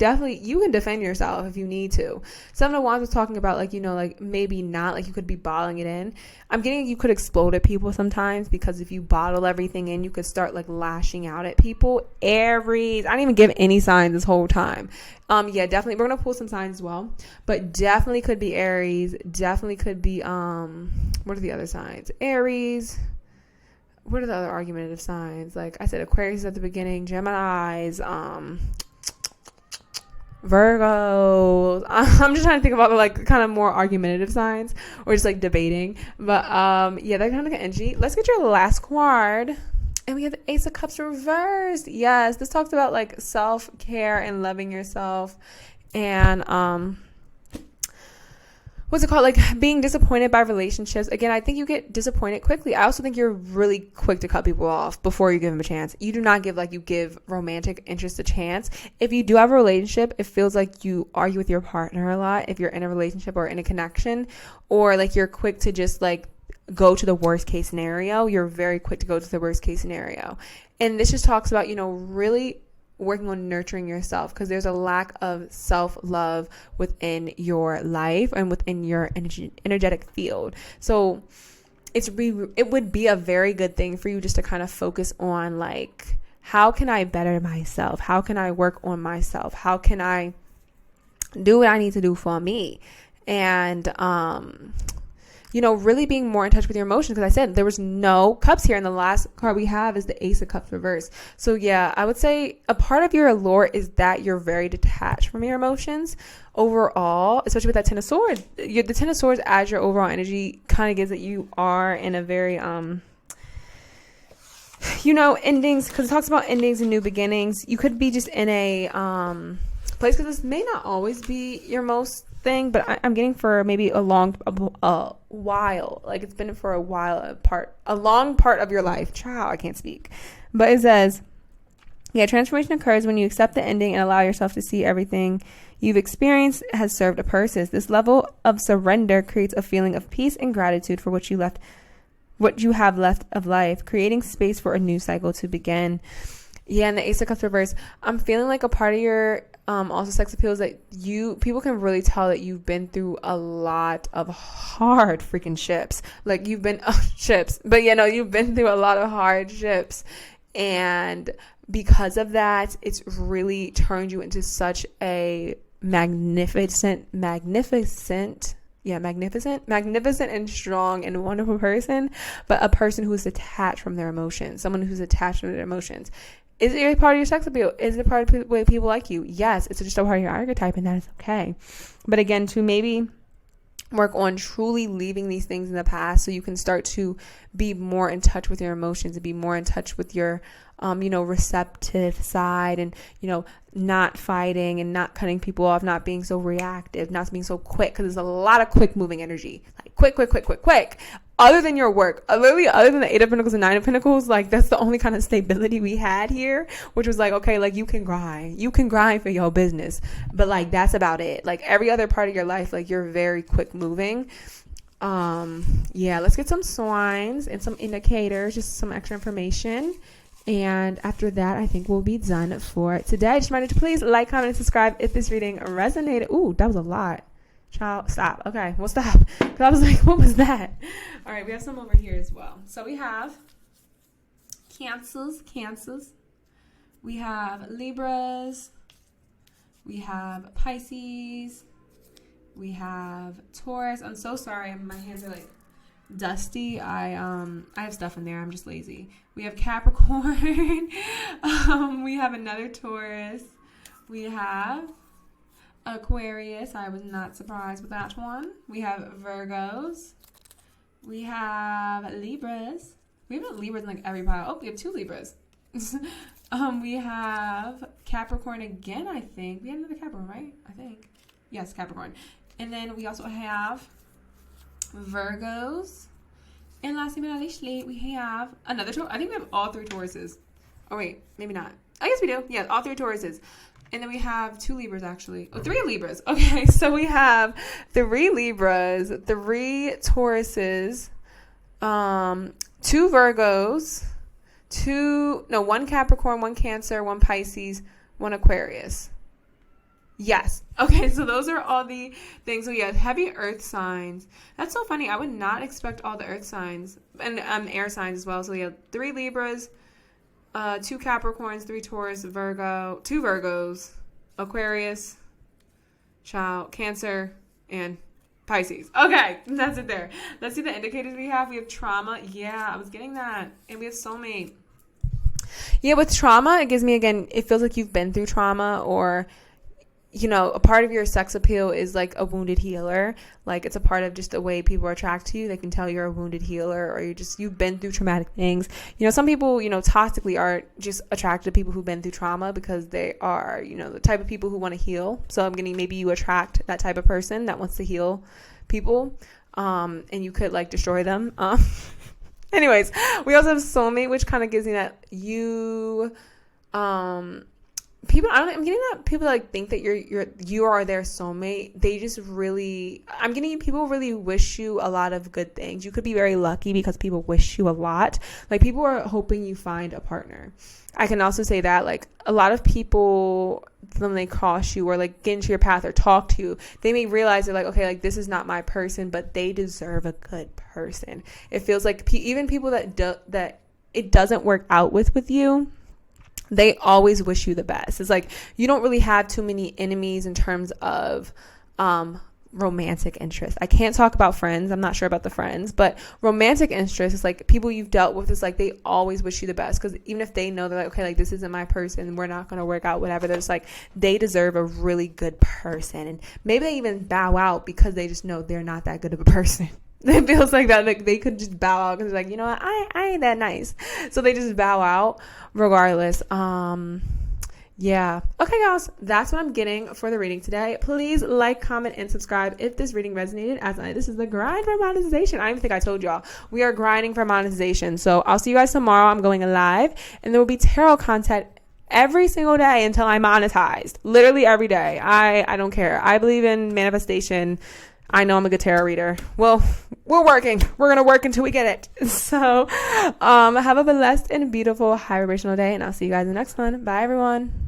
can defend yourself if you need to. 7 of Wands was talking about, like, like maybe not, like you could be bottling it in. I'm getting, you could explode at people sometimes, because if you bottle everything in, you could start like lashing out at people. Aries, I didn't even give any signs this whole time. Definitely, we're going to pull some signs as well, but definitely could be Aries. Definitely could be, what are the other signs? Aries. What are the other argumentative signs? Like I said, Aquarius at the beginning, Geminis, Virgos. I'm just trying to think about the like kind of more argumentative signs, or just like debating. But that kind of energy. Let's get your last card. And we have the Ace of Cups reversed. Yes, this talks about like self-care and loving yourself, and what's it called? Like being disappointed by relationships. Again, I think you get disappointed quickly. I also think you're really quick to cut people off before you give them a chance. You do not give like you give romantic interest a chance. If you do have a relationship, it feels like you argue with your partner a lot. If you're in a relationship or in a connection, or like you're quick to just like go to the worst case scenario. You're very quick to go to the worst case scenario. And this just talks about, really working on nurturing yourself, because there's a lack of self-love within your life and within your energetic field. So it would be a very good thing for you just to kind of focus on like, how can I better myself? How can I work on myself? How can I do what I need to do for me? And really being more in touch with your emotions. Because I said there was no cups here, and the last card we have is the Ace of Cups reverse. So yeah, I would say a part of your allure is that you're very detached from your emotions overall, especially with that Ten of Swords. The Ten of Swords as your overall energy kind of gives that you are in a very endings, because it talks about endings and new beginnings. You could be just in a place, because this may not always be your most thing, but I'm getting for maybe a while, like it's been for a while, a long part of your life. Child, I can't speak, but it says, yeah, transformation occurs when you accept the ending and allow yourself to see everything you've experienced has served a purpose. This level of surrender creates a feeling of peace and gratitude for what you have left of life, creating space for a new cycle to begin. Yeah, and the Ace of Cups reverse, I'm feeling like a part of your also sex appeal is that people can really tell that you've been through a lot of hard freaking ships. Like you've been ships, but you've been through a lot of hardships, and because of that, it's really turned you into such a magnificent and strong and wonderful person, but a person who's detached from their emotions, someone who's attached to their emotions. Is it a part of your sex appeal? Is it a part of the way people like you? Yes, it's just a part of your archetype, and that is okay. But again, to maybe work on truly leaving these things in the past so you can start to be more in touch with your emotions and be more in touch with your receptive side, and not fighting and not cutting people off, not being so reactive, not being so quick, because there's a lot of quick moving energy, like quick. Other than your work, literally other than the Eight of Pentacles and Nine of Pentacles, like that's the only kind of stability we had here, which was like, okay, like you can grind for your business, but like that's about it. Like every other part of your life, like you're very quick moving. Yeah, let's get some signs and some indicators, just some extra information. And after that, I think we'll be done for today. Just reminder to please like, comment, and subscribe if this reading resonated. Ooh, that was a lot. Child, stop. Okay, we'll stop. Because I was like, what was that? All right, we have some over here as well. So we have Cancers. We have Libras. We have Pisces. We have Taurus. I'm so sorry. My hands are like dusty. I have stuff in there. I'm just lazy. We have Capricorn. We have another Taurus. We have Aquarius. I was not surprised with that one. We have Virgos. We have Libras. We have Libras in like every pile. Oh, we have 2 Libras. We have Capricorn again, I think. We have another Capricorn, right? I think. Yes, Capricorn. And then we also have Virgos. And lastly but not least, we have another Taurus. I think we have all 3 Tauruses. Oh, wait. Maybe not. I guess we do. Yeah, all 3 Tauruses. And then we have 2 Libras, actually. Oh, 3 Libras. Okay, so we have 3 Libras, 3 Tauruses, 2 Virgos, 1 Capricorn, 1 Cancer, 1 Pisces, 1 Aquarius. Yes. Okay, so those are all the things. So yeah, heavy earth signs. That's so funny. I would not expect all the earth signs and air signs as well. So we have 3 Libras, 2 Capricorns, 3 Taurus, 2 Virgos, Aquarius, Cancer, and Pisces. Okay, that's it there. Let's see the indicators we have. We have trauma. Yeah, I was getting that. And we have soulmate. Yeah, with trauma, it gives me, again, it feels like you've been through trauma, or a part of your sex appeal is like a wounded healer. Like it's a part of just the way people are attracted to you. They can tell you're a wounded healer, or you've been through traumatic things. Some people, toxically are just attracted to people who've been through trauma because they are, the type of people who want to heal. So I'm getting, maybe you attract that type of person that wants to heal people. And you could like destroy them. Anyways, we also have soulmate, which kind of gives me that people, I'm getting that people like think that you are their soulmate. They just really, I'm getting people really wish you a lot of good things. You could be very lucky because people wish you a lot. Like people are hoping you find a partner. I can also say that like a lot of people, when they cross you or like get into your path or talk to you, they may realize they're like, okay, like this is not my person, but they deserve a good person. It feels like even people that it doesn't work out with you, they always wish you the best. It's like you don't really have too many enemies in terms of romantic interest. I can't talk about friends. I'm not sure about the friends, but romantic interest is like people you've dealt with. Is like they always wish you the best, because even if they know they're like, okay, like this isn't my person, we're not going to work out, whatever, there's like they deserve a really good person, and maybe they even bow out because they just know they're not that good of a person. It feels like that, like they could just bow out because like, you know what, I ain't that nice, so they just bow out regardless. Yeah. Okay, guys, that's what I'm getting for the reading today. Please like, comment, and subscribe if this reading resonated. This is the grind for monetization. I don't even think I told y'all. We are grinding for monetization. So I'll see you guys tomorrow. I'm going live, and there will be tarot content every single day until I'm monetized. Literally every day. I don't care. I believe in manifestation. I know I'm a good tarot reader. Well, we're working. We're going to work until we get it. So have a blessed and beautiful high vibrational day, and I'll see you guys in the next one. Bye, everyone.